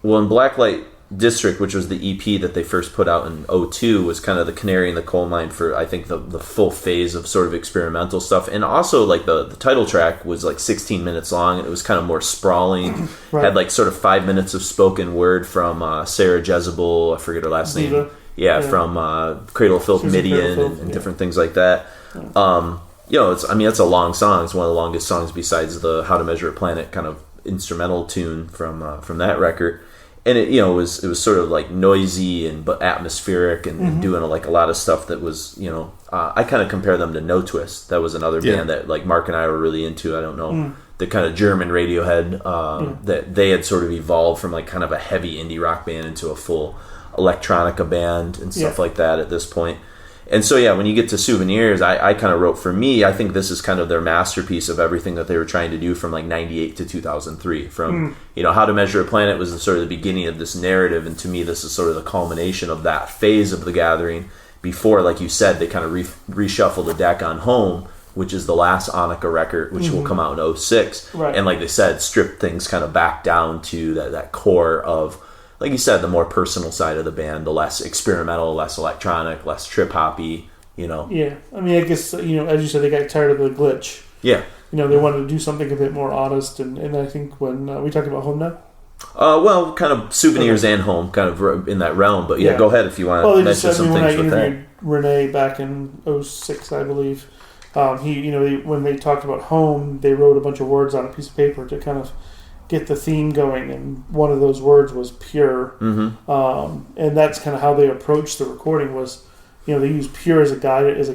Speaker 4: Well, in Blacklight District, which was the EP that they first put out in 2002, was kind of the canary in the coal mine for, I think, the full phase of sort of experimental stuff. And also, like, the title track was like 16 minutes long, and it was kind of more sprawling.
Speaker 5: Right.
Speaker 4: Had like sort of 5 minutes of spoken word from Sarah Jezebel, I forget her last name. Yeah, from Cradle of Filth Midian and different things like that. It's a long song. It's one of the longest songs besides the How to Measure a Planet kind of instrumental tune from that record. And it was sort of like noisy but atmospheric and doing like a lot of stuff that was I kind of compare them to No Twist. That was another band that like Mark and I were really into. I don't know, the kind of German Radiohead that they had sort of evolved from like kind of a heavy indie rock band into a full electronica band and stuff like that at this point. And so, when you get to Souvenirs, I kind of wrote, for me, I think this is kind of their masterpiece of everything that they were trying to do from like 98 to 2003. From, How to Measure a Planet was the sort of the beginning of this narrative. And to me, this is sort of the culmination of that phase of the Gathering before, like you said, they kind of reshuffle the deck on Home, which is the last Annika record, which will come out in 2006.
Speaker 5: Right.
Speaker 4: And like they said, strip things kind of back down to that core of, like you said, the more personal side of the band, the less experimental, less electronic, less trip-hoppy,
Speaker 5: Yeah. I mean, I guess, as you said, they got tired of the glitch.
Speaker 4: Yeah.
Speaker 5: They wanted to do something a bit more honest, and I think when we talked about Home now?
Speaker 4: Kind of Souvenirs and Home, kind of in that realm, but go ahead if you want to mention some things with that.
Speaker 5: When I interviewed Renee back in 2006, I believe, when they talked about Home, they wrote a bunch of words on a piece of paper to kind of get the theme going, and one of those words was pure. And that's kind of how they approached the recording. Was they use pure as a guide or as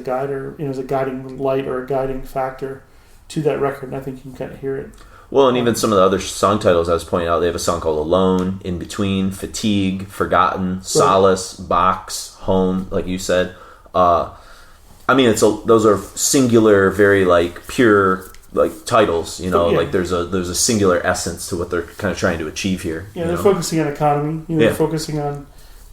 Speaker 5: a guiding light or a guiding factor to that record, and I think you can kind of hear it.
Speaker 4: Well, and even some of the other song titles I was pointing out, they have a song called Alone, In Between, Fatigue, Forgotten, Solace, Box, Home, like you said. Those are singular, very like pure like titles, like there's a singular essence to what they're kind of trying to achieve here.
Speaker 5: Yeah, they're focusing on economy. They're focusing on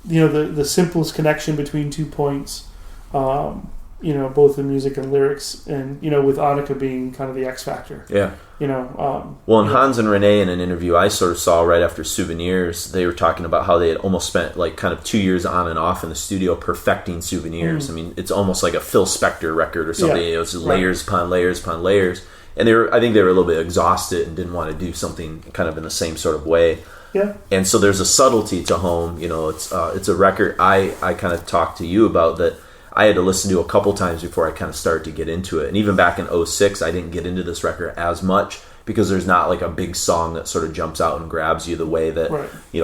Speaker 5: the simplest connection between 2 points. Both in music and lyrics, and with Annika being kind of the X factor.
Speaker 4: Yeah.
Speaker 5: Well,
Speaker 4: and Hans and Renee, in an interview I sort of saw right after Souvenirs, they were talking about how they had almost spent like kind of 2 years on and off in the studio perfecting Souvenirs. I mean, it's almost like a Phil Spector record or something. It's just layers upon layers upon layers. And I think they were a little bit exhausted and didn't want to do something kind of in the same sort of way.
Speaker 5: Yeah.
Speaker 4: And so there's a subtlety to Home. It's a record I kind of talked to you about that I had to listen to a couple times before I kind of started to get into it. And even back in 2006, I didn't get into this record as much because there's not like a big song that sort of jumps out and grabs you the way that,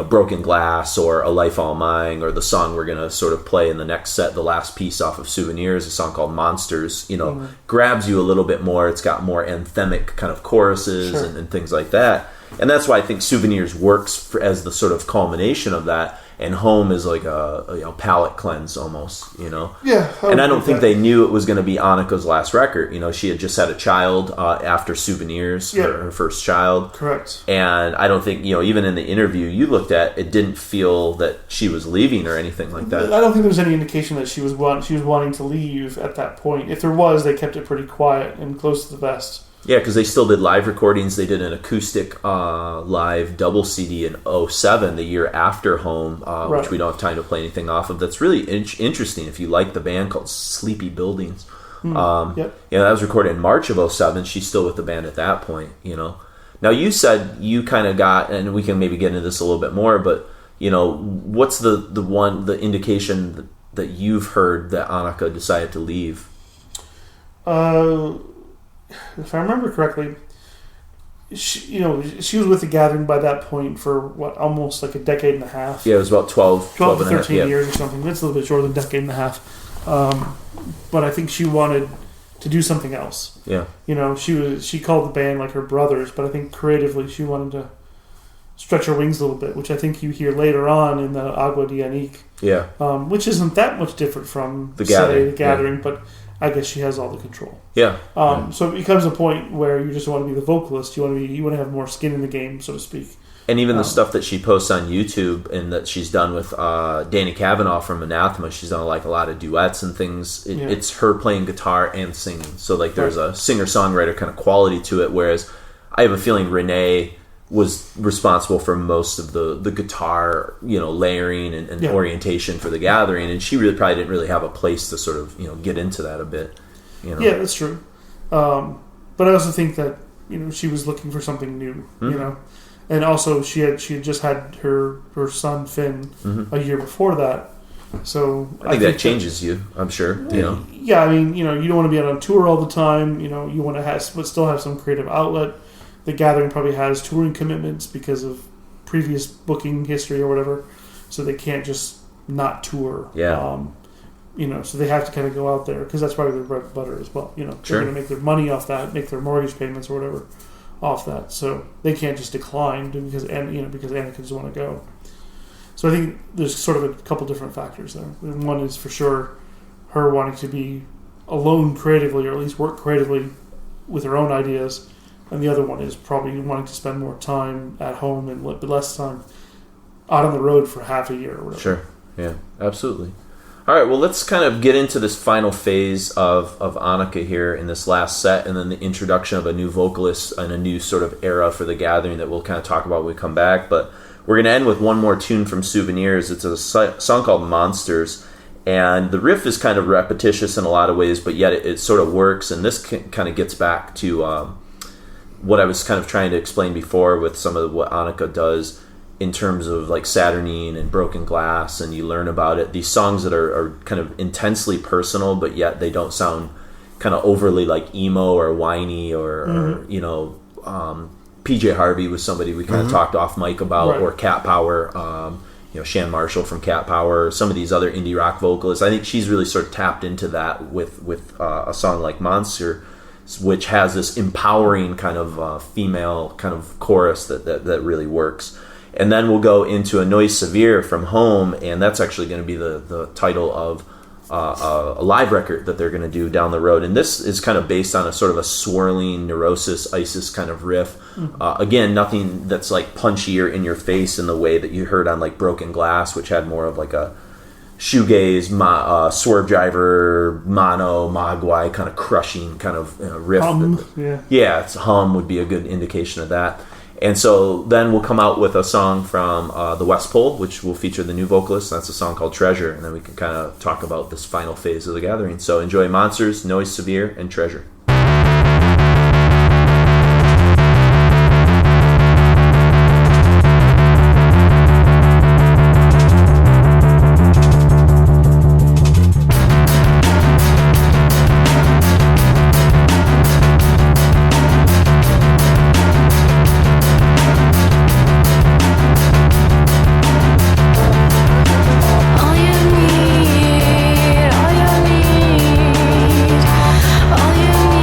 Speaker 4: Broken Glass or A Life All Mine or the song we're going to sort of play in the next set, the last piece off of Souvenirs, a song called Monsters, grabs you a little bit more. It's got more anthemic kind of choruses and things like that. And that's why I think Souvenirs works as the sort of culmination of that. And Home is like a palate cleanse almost,
Speaker 5: Yeah.
Speaker 4: And I don't think they knew it was going to be Annika's last record. She had just had a child after Souvenirs, her first child.
Speaker 5: Correct.
Speaker 4: And I don't think, even in the interview you looked at, it didn't feel that she was leaving or anything like that.
Speaker 5: I don't think there was any indication that she was wanting to leave at that point. If there was, they kept it pretty quiet and close to the vest.
Speaker 4: Yeah, because they still did live recordings. They did an acoustic live double CD in 2007, the year after Home, which we don't have time to play anything off of. That's really interesting if you like the band, called Sleepy Buildings. That was recorded in March of 2007. She's still with the band at that point, Now, you said you kind of got, and we can maybe get into this a little bit more, but, what's the indication that you've heard that Annika decided to leave?
Speaker 5: If I remember correctly, she was with the Gathering by that point for almost like a decade and a half.
Speaker 4: Yeah, it was about 12
Speaker 5: to
Speaker 4: and
Speaker 5: 13
Speaker 4: a half,
Speaker 5: years or something. It's a little bit shorter than a decade and a half. But I think she wanted to do something else.
Speaker 4: Yeah.
Speaker 5: She called the band like her brothers, but I think creatively she wanted to stretch her wings a little bit, which I think you hear later on in the Agua de Anique.
Speaker 4: Yeah.
Speaker 5: Which isn't that much different from
Speaker 4: the Gathering.
Speaker 5: The Gathering, but I guess she has all the control.
Speaker 4: Yeah.
Speaker 5: So it becomes a point where you just want to be the vocalist. You want to have more skin in the game, so to speak.
Speaker 4: And even the stuff that she posts on YouTube and that she's done with Danny Kavanaugh from Anathema, she's done like a lot of duets and things. It's her playing guitar and singing. So like there's a singer-songwriter kind of quality to it, whereas I have a feeling Renee was responsible for most of the guitar, layering and orientation for the gathering, and she really probably didn't really have a place to sort of, get into that a bit.
Speaker 5: Yeah, that's true. But I also think that, she was looking for something new, And also, she had just had her son Finn a year before that, so
Speaker 4: I think that changes you. I'm sure.
Speaker 5: Yeah, I mean, you don't want to be out on tour all the time. You want to but still have some creative outlet. The Gathering probably has touring commitments because of previous booking history or whatever, so they can't just not tour.
Speaker 4: Yeah.
Speaker 5: So they have to kind of go out there because that's probably their bread and butter as well. They're
Speaker 4: Sure.
Speaker 5: going to make their money off that, make their mortgage payments or whatever off that. So they can't just decline because Annika doesn't want to go. So I think there's sort of a couple different factors there. And one is for sure her wanting to be alone creatively, or at least work creatively with her own ideas. And the other one is probably wanting to spend more time at home and less time out on the road for half a year or whatever.
Speaker 4: Sure. Yeah, absolutely. All right, well, let's kind of get into this final phase of Annika here in this last set, and then the introduction of a new vocalist and a new sort of era for the Gathering that we'll kind of talk about when we come back. But we're going to end with one more tune from Souvenirs. It's a song called Monsters, and the riff is kind of repetitious in a lot of ways, but yet it sort of works, and this kind of gets back to what I was kind of trying to explain before with some of what Annika does in terms of like Saturnine and Broken Glass, and you learn about it. These songs that are kind of intensely personal, but yet they don't sound kind of overly like emo or whiny or PJ Harvey was somebody we kind of talked off mic about,
Speaker 5: Right.
Speaker 4: or Cat Power, Shan Marshall from Cat Power, some of these other indie rock vocalists. I think she's really sort of tapped into that with a song like Monster, which has this empowering kind of female kind of chorus that really works. And then we'll go into A Noise Severe from Home, and that's actually going to be the title of a live record that they're going to do down the road. And this is kind of based on a sort of a swirling Neurosis, Isis kind of riff. Again, nothing that's like punchy or in your face in the way that you heard on like Broken Glass, which had more of like a shoegaze, Swerve Driver, mono, mogwai kind of crushing kind of riff. It's hum would be a good indication of that. And so then we'll come out with a song from the West Pole, which will feature the new vocalist. That's a song called Treasure. And then we can kind of talk about this final phase of the Gathering. So enjoy Monsters, Noise Severe, and Treasure.
Speaker 2: All you need, all you need, all you need.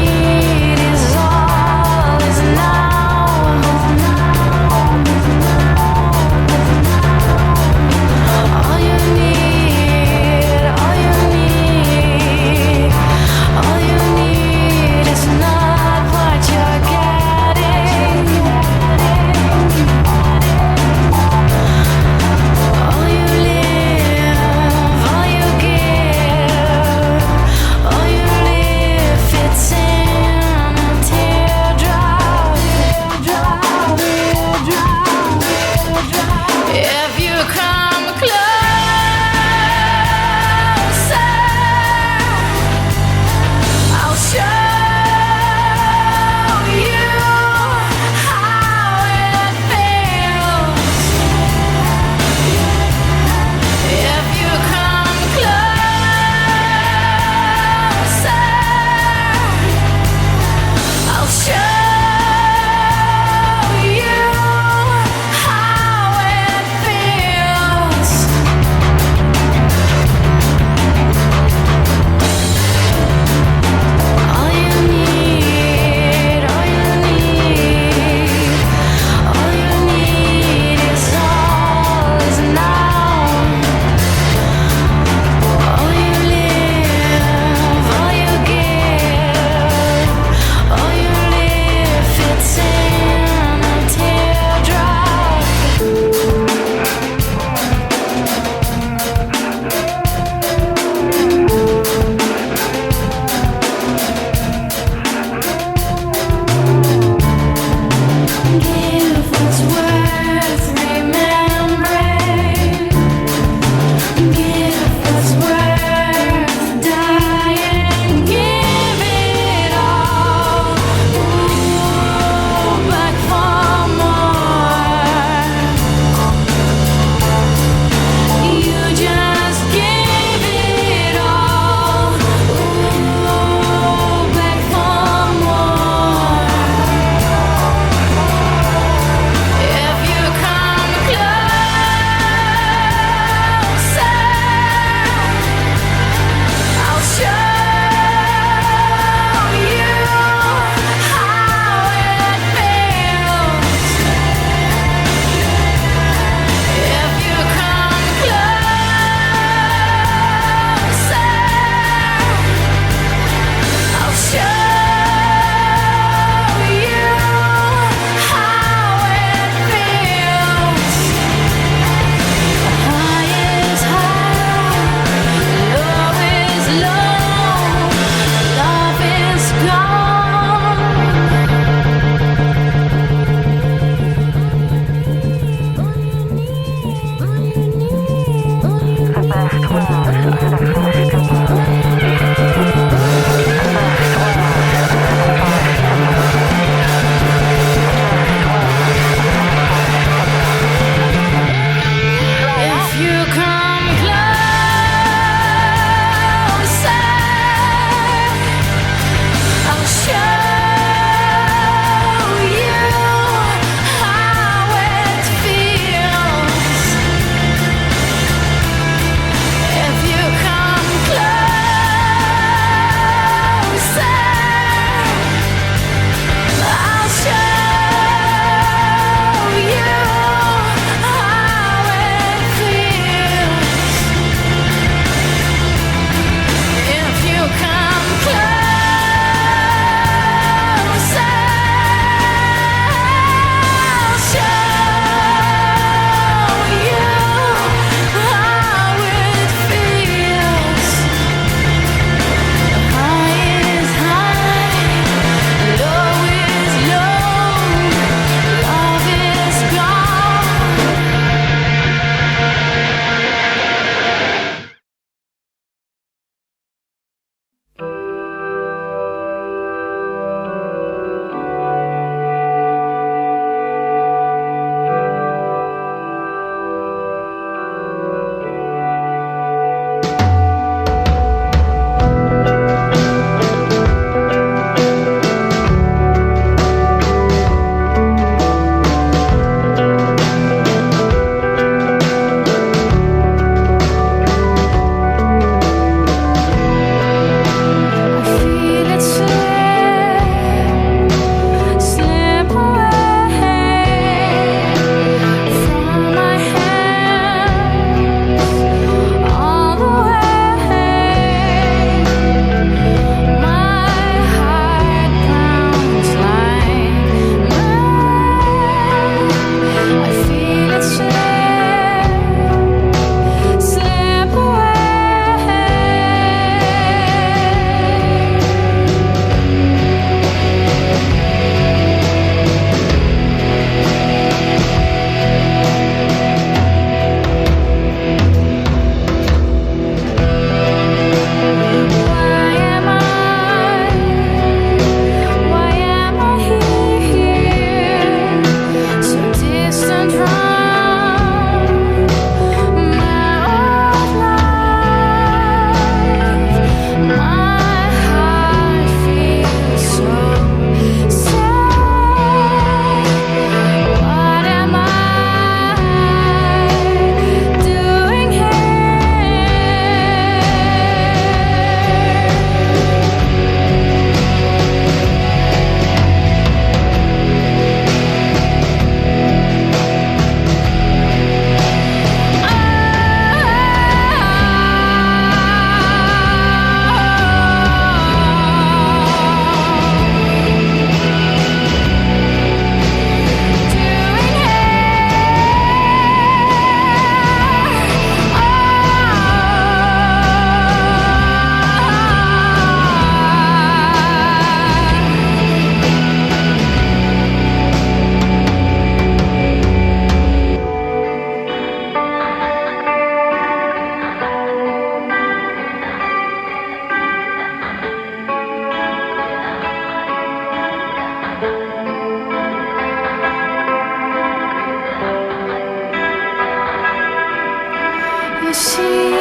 Speaker 2: see,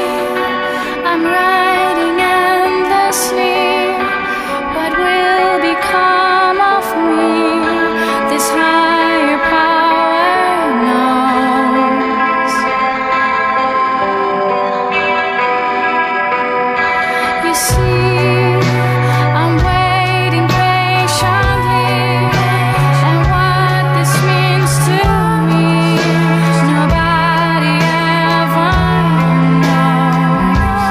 Speaker 2: I'm riding endlessly. What will become of me? This higher power knows. You see, I'm waiting patiently, and what this means to me, nobody ever knows.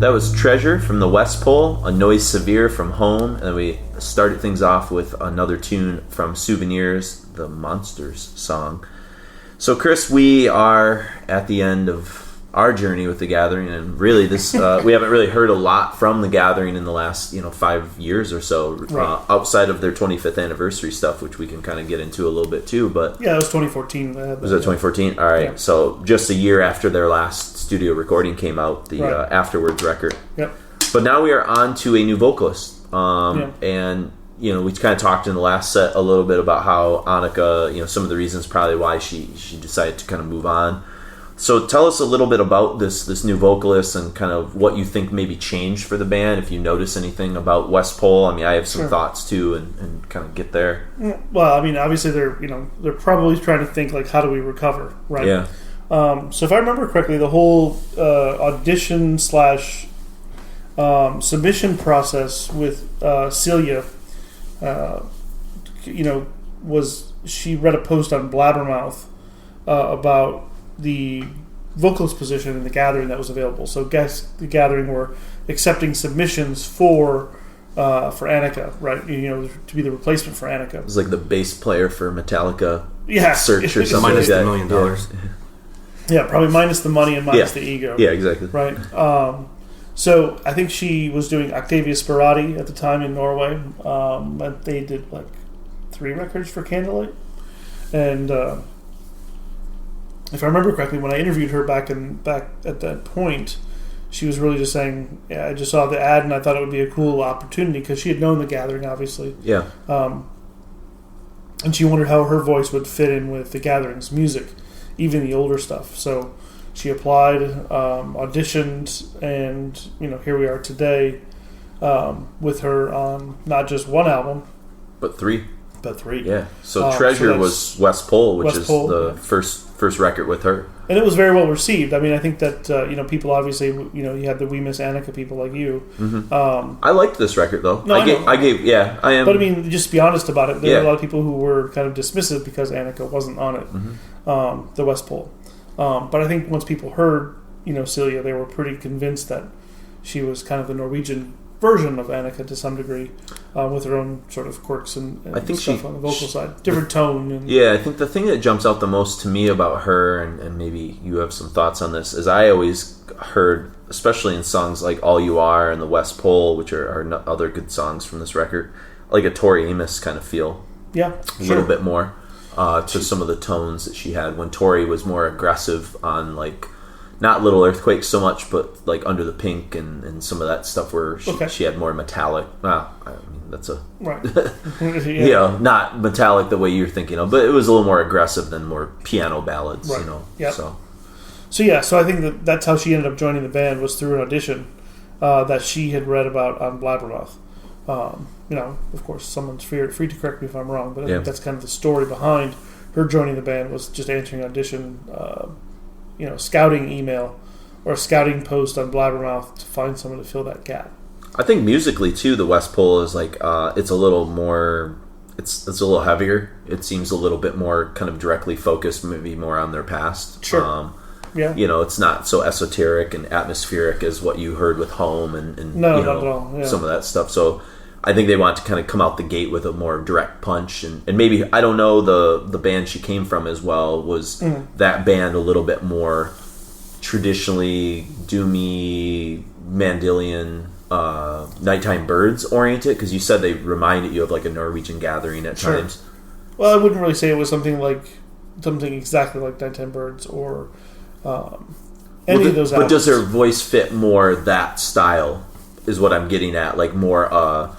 Speaker 4: That was Treasure from the West Pole, A Noise Severe from Home, and then we started things off with another tune from Souvenirs, the Monsters song. So, Chris, we are at the end of our journey with The Gathering, and really this we haven't really heard a lot from The Gathering in the last 5 years or so,
Speaker 5: Right.
Speaker 4: outside of their 25th anniversary stuff, which we can kind of get into a little bit too. But
Speaker 5: Yeah, it was 2014.
Speaker 4: was that 2014? All right,
Speaker 5: Yeah.
Speaker 4: so just a year after their last studio recording came out, the
Speaker 5: Right.
Speaker 4: Afterwards record.
Speaker 5: Yep.
Speaker 4: But now we are on to a new vocalist, and we kind of talked in the last set a little bit about how Annika, some of the reasons probably why she decided to kind of move on. So tell us a little bit about this new vocalist and kind of what you think maybe changed for the band, if you notice anything about West Pole. I mean, I have some
Speaker 5: Sure.
Speaker 4: thoughts too, and kind of get there.
Speaker 5: Well, I mean, obviously they're probably trying to think like, how do we recover, right?
Speaker 4: Yeah.
Speaker 5: So if I remember correctly, the whole audition / submission process with Celia, was she read a post on Blabbermouth about the vocalist position in The Gathering that was available. So The Gathering were accepting submissions for Annika, right? To be the replacement for Annika.
Speaker 4: It was like the bass player for Metallica
Speaker 5: Yeah.
Speaker 4: search or something
Speaker 3: Minus
Speaker 4: like
Speaker 3: the
Speaker 4: that.
Speaker 3: $1 million.
Speaker 5: Yeah, probably minus the money and minus the ego.
Speaker 4: Yeah, exactly.
Speaker 5: Right. So I think she was doing Octavia Sperati at the time in Norway. And they did like 3 records for Candlelight. And if I remember correctly, when I interviewed her back at that point, she was really just saying, "Yeah, I just saw the ad and I thought it would be a cool opportunity," because she had known The Gathering, obviously.
Speaker 4: Yeah.
Speaker 5: And she wondered how her voice would fit in with The Gathering's music, even the older stuff. So she applied, auditioned, and here we are today with her on not just one album,
Speaker 4: But 3.
Speaker 5: but 3.
Speaker 4: Yeah. So Treasure
Speaker 5: that's
Speaker 4: was West Pole, which
Speaker 5: West
Speaker 4: is
Speaker 5: Pole,
Speaker 4: the
Speaker 5: yeah.
Speaker 4: first record with her.
Speaker 5: And it was very well received. I mean, I think that people obviously, you had the We Miss Annika people like you.
Speaker 4: Mm-hmm. I liked this record though.
Speaker 5: No, I know.
Speaker 4: I am.
Speaker 5: But I mean, just to be honest about it, there
Speaker 4: Yeah.
Speaker 5: were a lot of people who were kind of dismissive because Annika wasn't on it, the West Pole. But I think once people heard, Celia, they were pretty convinced that she was kind of the Norwegian version of Annika to some degree, with her own sort of quirks and
Speaker 4: I think
Speaker 5: stuff on the vocal side, different tone. And
Speaker 4: Yeah, I think the thing that jumps out the most to me about her, and maybe you have some thoughts on this, is I always heard, especially in songs like All You Are and The West Pole, which are other good songs from this record, like a Tori Amos kind of feel.
Speaker 5: Yeah,
Speaker 4: A little bit more to some of the tones that she had when Tori was more aggressive on, like, not Little Earthquake so much, but like Under the Pink and some of that stuff where she had more metallic. Well, I mean, that's a
Speaker 5: right.
Speaker 4: not metallic the way you're thinking of, but it was a little more aggressive than more piano ballads,
Speaker 5: Right. Yep.
Speaker 4: So
Speaker 5: So I think that's how she ended up joining the band, was through an audition that she had read about on Blabbermouth. Of course, someone's free to correct me if I'm wrong, but I think that's kind of the story behind her joining the band, was just answering an audition, scouting email or a scouting post on Blabbermouth to find someone to fill that gap.
Speaker 4: I think musically too, the West Pole is like it's a little more. It's a little heavier. It seems a little bit more kind of directly focused, maybe more on their past.
Speaker 5: Sure.
Speaker 4: Yeah. It's not so esoteric and atmospheric as what you heard with Home and
Speaker 5: No, not at all. Yeah.
Speaker 4: some of that stuff. So I think they want to kind of come out the gate with a more direct punch, and maybe, I don't know, the band she came from as well was that band a little bit more traditionally doomy Mandelian Nighttime Birds oriented, because you said they reminded you of like a Norwegian Gathering at times.
Speaker 5: Well, I wouldn't really say it was something exactly like Nighttime Birds or any of those albums.
Speaker 4: But does her voice fit more that style, is what I'm getting at, like more of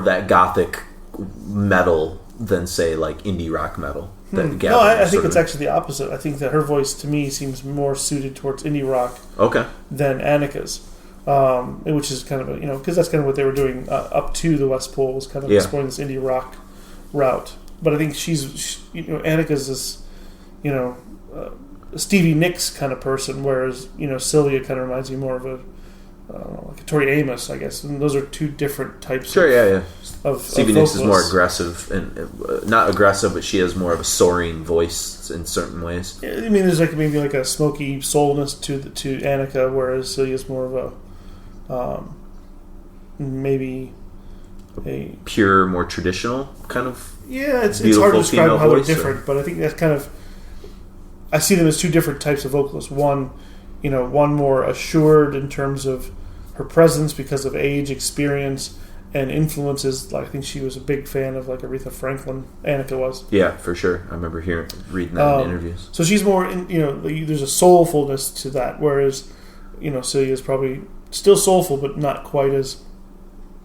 Speaker 4: that gothic metal than, say, like indie rock metal.
Speaker 5: No, I think it's actually the opposite. I think that her voice, to me, seems more suited towards indie rock than Annika's, which is kind of because that's kind of what they were doing up to the West Pole, was kind of exploring this indie rock route. But I think Annika's this, Stevie Nicks kind of person, whereas Celia kind of reminds me more of like a Tori Amos, I guess. And those are two different types.
Speaker 4: Sure, yeah.
Speaker 5: Of
Speaker 4: Stevie Nicks is more
Speaker 5: vocalists.
Speaker 4: aggressive, and not aggressive, but she has more of a soaring voice in certain ways.
Speaker 5: I mean, there's like maybe like a smoky soulness to Annika, whereas Celia's more of a maybe a
Speaker 4: Pure, more traditional kind of.
Speaker 5: yeah. It's
Speaker 4: beautiful
Speaker 5: hard to describe
Speaker 4: female
Speaker 5: how they're
Speaker 4: voice, or-
Speaker 5: different, but I think that's kind of I see them as two different types of vocalists. One more assured in terms of her presence because of age, experience, and influences. Like I think she was a big fan of like Aretha Franklin. Annika was.
Speaker 4: Yeah, for sure. I remember reading that in interviews.
Speaker 5: So she's more, there's a soulfulness to that, whereas, Celia's probably still soulful, but not quite as.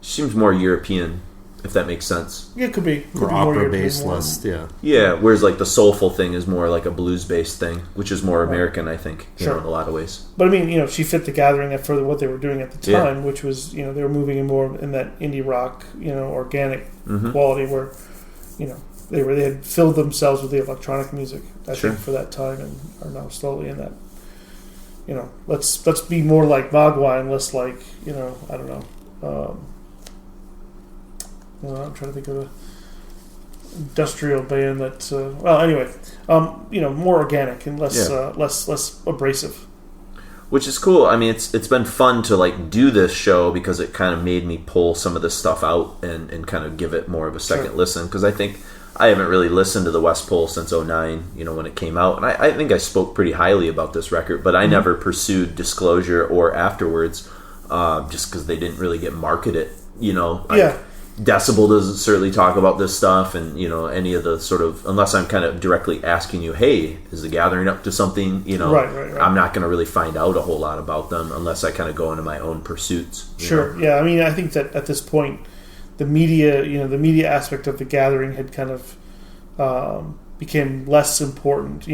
Speaker 4: She seems more European, if that makes sense.
Speaker 5: Yeah, it could be.
Speaker 3: More opera based, less, yeah.
Speaker 4: Yeah, whereas like the soulful thing is more like a blues based thing, which is more American, I think,
Speaker 5: Sure.
Speaker 4: in a lot of ways.
Speaker 5: But I mean, she fit the Gathering for what they were doing at the
Speaker 4: Yeah.
Speaker 5: time, which was, they were moving in more in that indie rock, organic
Speaker 4: Mm-hmm.
Speaker 5: quality where, they had filled themselves with the electronic music, I
Speaker 4: Sure.
Speaker 5: think, for that time, and are now slowly in that. Let's be more like Mogwai and less like, I don't know. I'm trying to think of a industrial band that. Anyway, more organic and less
Speaker 4: Yeah.
Speaker 5: less abrasive.
Speaker 4: Which is cool. I mean, it's been fun to like do this show because it kind of made me pull some of this stuff out and kind of give it more of a second
Speaker 5: Sure.
Speaker 4: listen, because I think I haven't really listened to the West Pole since 09, when it came out, and I think I spoke pretty highly about this record, but I never pursued Disclosure or afterwards, just because they didn't really get marketed.
Speaker 5: Yeah.
Speaker 4: Decibel doesn't certainly talk about this stuff, and any of the sort of, unless I'm kind of directly asking you, hey, is the Gathering up to something?
Speaker 5: Right.
Speaker 4: I'm not going to really find out a whole lot about them unless I kind of go into my own pursuits.
Speaker 5: Sure. Yeah. I mean, I think that at this point, the media aspect of the Gathering had kind of became less important.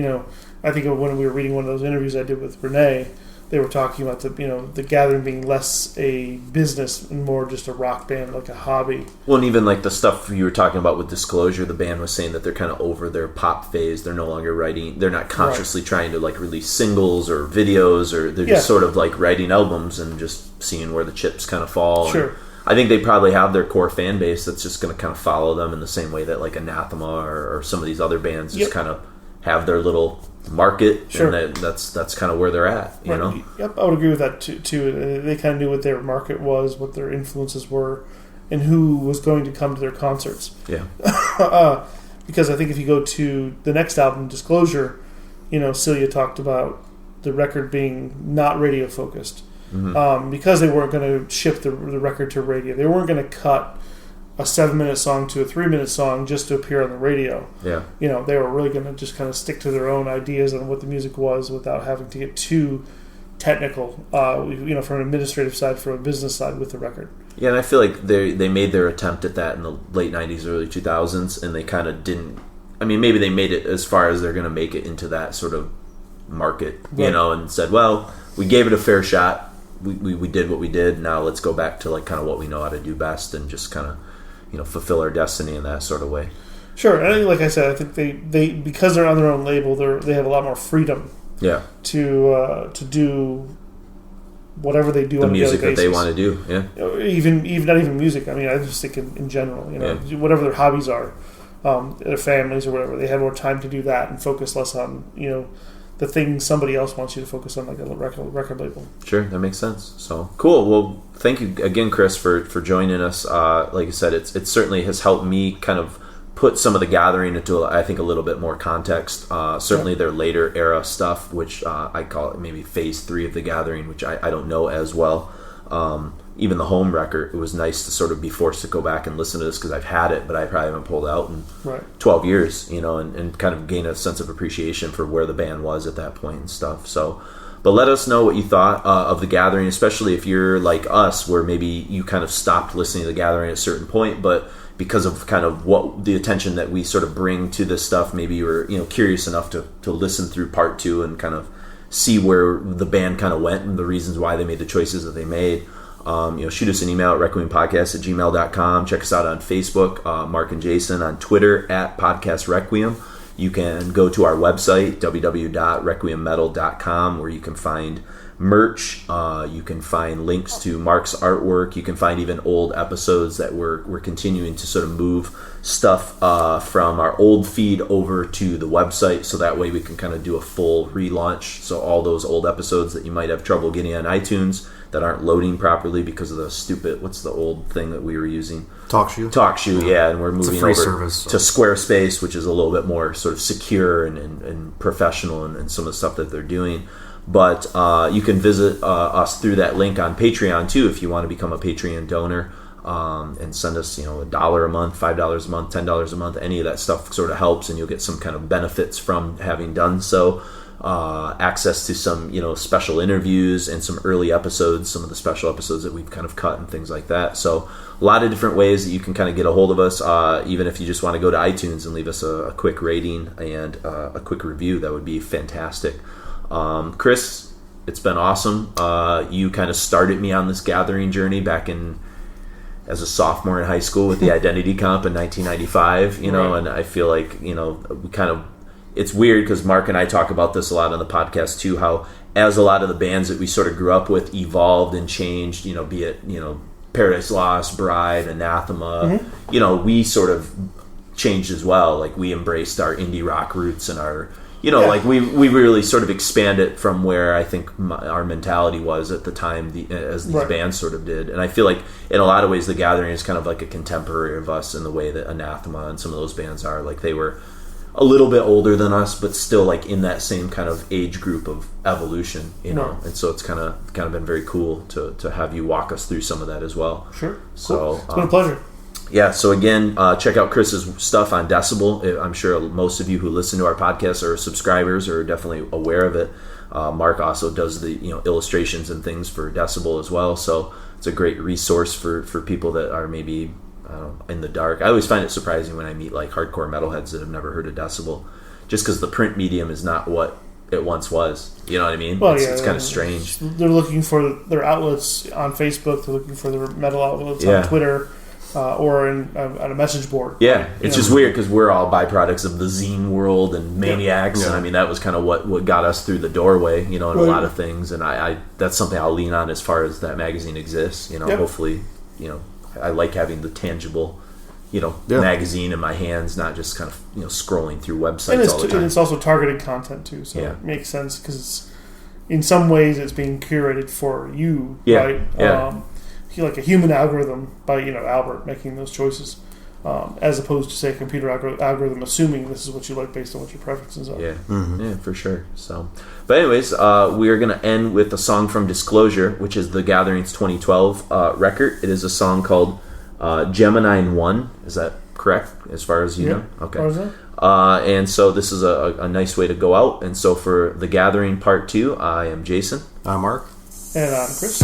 Speaker 5: I think when we were reading one of those interviews I did with Renee, they were talking about the Gathering being less a business and more just a rock band, like a hobby.
Speaker 4: Well, and even like the stuff you were talking about with Disclosure, the band was saying that they're kind of over their pop phase. They're no longer writing. They're not consciously trying to like release singles or videos, or they're just sort of like writing albums and just seeing where the chips kind of fall.
Speaker 5: Sure.
Speaker 4: And I think they probably have their core fan base that's just going to kind of follow them in the same way that like Anathema or some of these other bands just kind of have their little market,
Speaker 5: Sure.
Speaker 4: and that's kind of where they're at, you know?
Speaker 5: Yep, I would agree with that too. They kind of knew what their market was, what their influences were, and who was going to come to their concerts.
Speaker 4: Yeah.
Speaker 5: Because I think if you go to the next album, Disclosure, Celia talked about the record being not radio focused.
Speaker 4: Mm-hmm.
Speaker 5: Because they weren't going to ship the record to radio. They weren't going to cut a 7-minute song to a 3-minute song just to appear on the radio.
Speaker 4: Yeah.
Speaker 5: They were really going to just kind of stick to their own ideas on what the music was without having to get too technical, from an administrative side, from a business side with the record.
Speaker 4: Yeah, and I feel like they made their attempt at that in the late 90s, early 2000s, and they kind of didn't. I mean, maybe they made it as far as they're going to make it into that sort of market, and said, well, we gave it a fair shot. We did what we did. Now let's go back to like kind of what we know how to do best and just kind of, fulfill our destiny in that sort of way.
Speaker 5: Sure, and I think, like I said, I think they because they're on their own label, they have a lot more freedom.
Speaker 4: Yeah.
Speaker 5: To do whatever they do
Speaker 4: the
Speaker 5: on a
Speaker 4: music
Speaker 5: daily
Speaker 4: that they
Speaker 5: basis.
Speaker 4: want to do. Yeah.
Speaker 5: Even not even music. I mean, I just think in general, whatever their hobbies are, their families or whatever, they have more time to do that and focus less on the thing somebody else wants you to focus on, like a record label.
Speaker 4: Sure, that makes sense. So cool. Well, thank you again, Chris, for joining us. Like I said, it certainly has helped me kind of put some of the Gathering into, I think, a little bit more context. Certainly their later era stuff, which I call it maybe phase 3 of the Gathering, which I don't know as well. Even the home record, it was nice to sort of be forced to go back and listen to this because I've had it, but I probably haven't pulled it out in 12 years, and kind of gain a sense of appreciation for where the band was at that point and stuff. So, but let us know what you thought of the Gathering, especially if you're like us, where maybe you kind of stopped listening to the Gathering at a certain point, but because of kind of what the attention that we sort of bring to this stuff, maybe you were curious enough to listen through part 2 and kind of see where the band kind of went and the reasons why they made the choices that they made. Shoot us an email at requiempodcast@gmail.com. Check us out on Facebook, Mark and Jason, on Twitter at Podcast Requiem. You can go to our website, www.requiemmetal.com, where you can find merch. You can find links to Mark's artwork. You can find even old episodes that we're continuing to sort of move stuff from our old feed over to the website, so that way we can kind of do a full relaunch. So all those old episodes that you might have trouble getting on iTunes that aren't loading properly because of the stupid, what's the old thing that we were using? TalkShoe, yeah, and we're moving over
Speaker 3: service,
Speaker 4: to Squarespace, which is a little bit more sort of secure and professional and some of the stuff that they're doing. But you can visit us through that link on Patreon too if you want to become a Patreon donor, and send us $1 a month, $5 a month, $10 a month. Any of that stuff sort of helps, and you'll get some kind of benefits from having done so. Access to some special interviews and some early episodes, some of the special episodes that we've kind of cut and things like that. So a lot of different ways that you can kind of get a hold of us. Even if you just want to go to iTunes and leave us a quick rating and a quick review, that would be fantastic. Chris, it's been awesome. You kind of started me on this gathering journey back as a sophomore in high school with the Identity Comp in 1995,
Speaker 5: Right.
Speaker 4: And I feel like, we kind of, it's weird because Mark and I talk about this a lot on the podcast too, how as a lot of the bands that we sort of grew up with evolved and changed, be it, Paradise Lost, Bride, Anathema, we sort of changed as well. Like we embraced our indie rock roots and our, like we really sort of expanded from where I think our mentality was at the time as these bands sort of did. And I feel like in a lot of ways the Gathering is kind of like a contemporary of us in the way that Anathema and some of those bands are. Like they were a little bit older than us, but still like in that same kind of age group of evolution, And so it's kind of been very cool to have you walk us through some of that as well.
Speaker 5: Sure.
Speaker 4: So
Speaker 5: Cool. It's been a pleasure.
Speaker 4: Yeah, so again, check out Chris's stuff on Decibel. I'm sure most of you who listen to our podcast are subscribers or are definitely aware of it. Mark also does the illustrations and things for Decibel as well, so it's a great resource for people that are maybe in the dark. I always find it surprising when I meet like hardcore metalheads that have never heard of Decibel, just because the print medium is not what it once was. You know what I mean?
Speaker 5: Well,
Speaker 4: it's kind of strange.
Speaker 5: They're looking for their outlets on Facebook. They're looking for their metal outlets on Twitter. Or on a message board.
Speaker 4: Yeah, it's just weird because we're all byproducts of the zine world and Maniacs, and I mean that was kind of what got us through the doorway, in a lot of things. And I that's something I'll lean on as far as that magazine exists. Hopefully, I like having the tangible, magazine in my hands, not just kind of scrolling through websites all the time.
Speaker 5: And it's also targeted content too, so it makes sense because in some ways it's being curated for you, right?
Speaker 4: Yeah.
Speaker 5: Like a human algorithm by Albert making those choices, as opposed to say a computer algorithm assuming this is what you like based on what your preferences are.
Speaker 4: Yeah, for sure. So, but anyways, we are going to end with a song from Disclosure, which is the Gathering's 2012 record. It is a song called Gemini I. Is that correct as far as you know? Okay. And so this is a nice way to go out. And so for The Gathering Part 2, I am Jason.
Speaker 3: I'm Mark.
Speaker 5: And I'm Chris.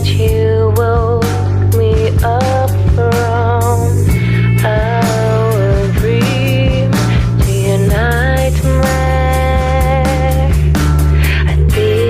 Speaker 2: You woke me up from our dream to your nightmare. I did.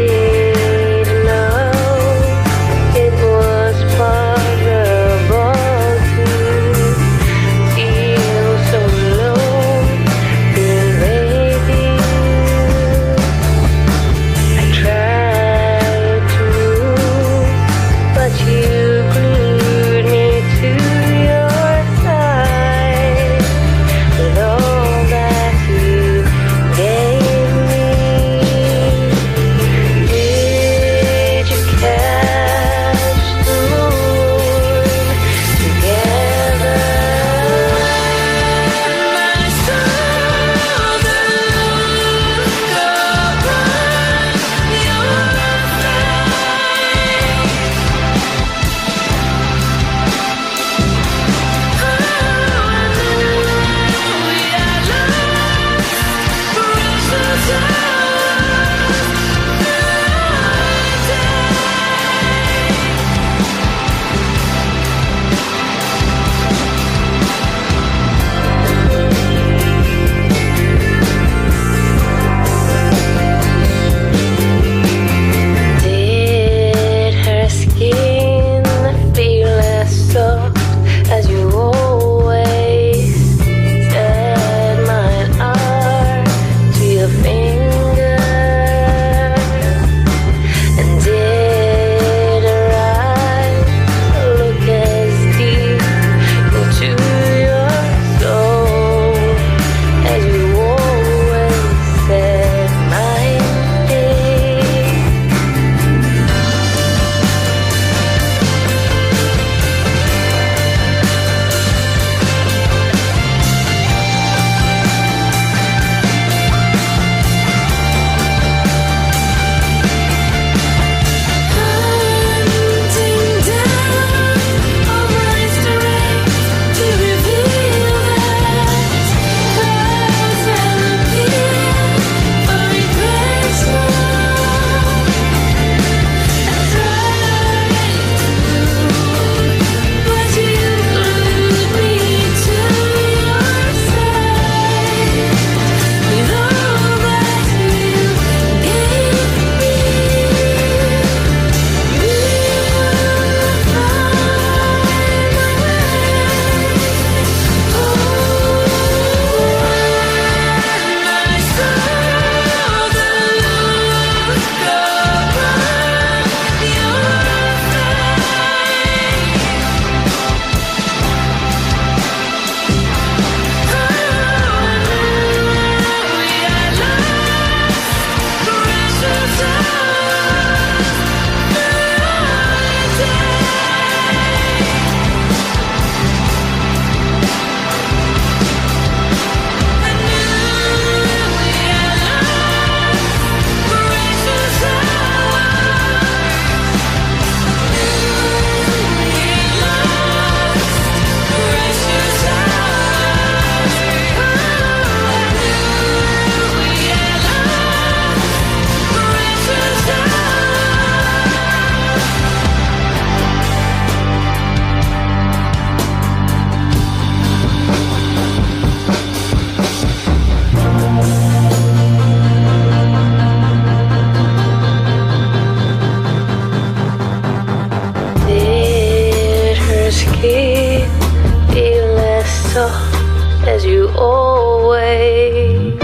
Speaker 2: always.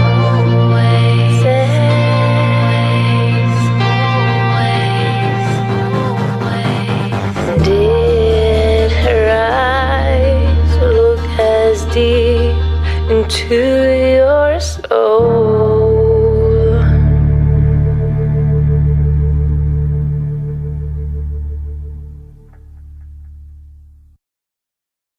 Speaker 2: Did her eyes look as deep into your soul?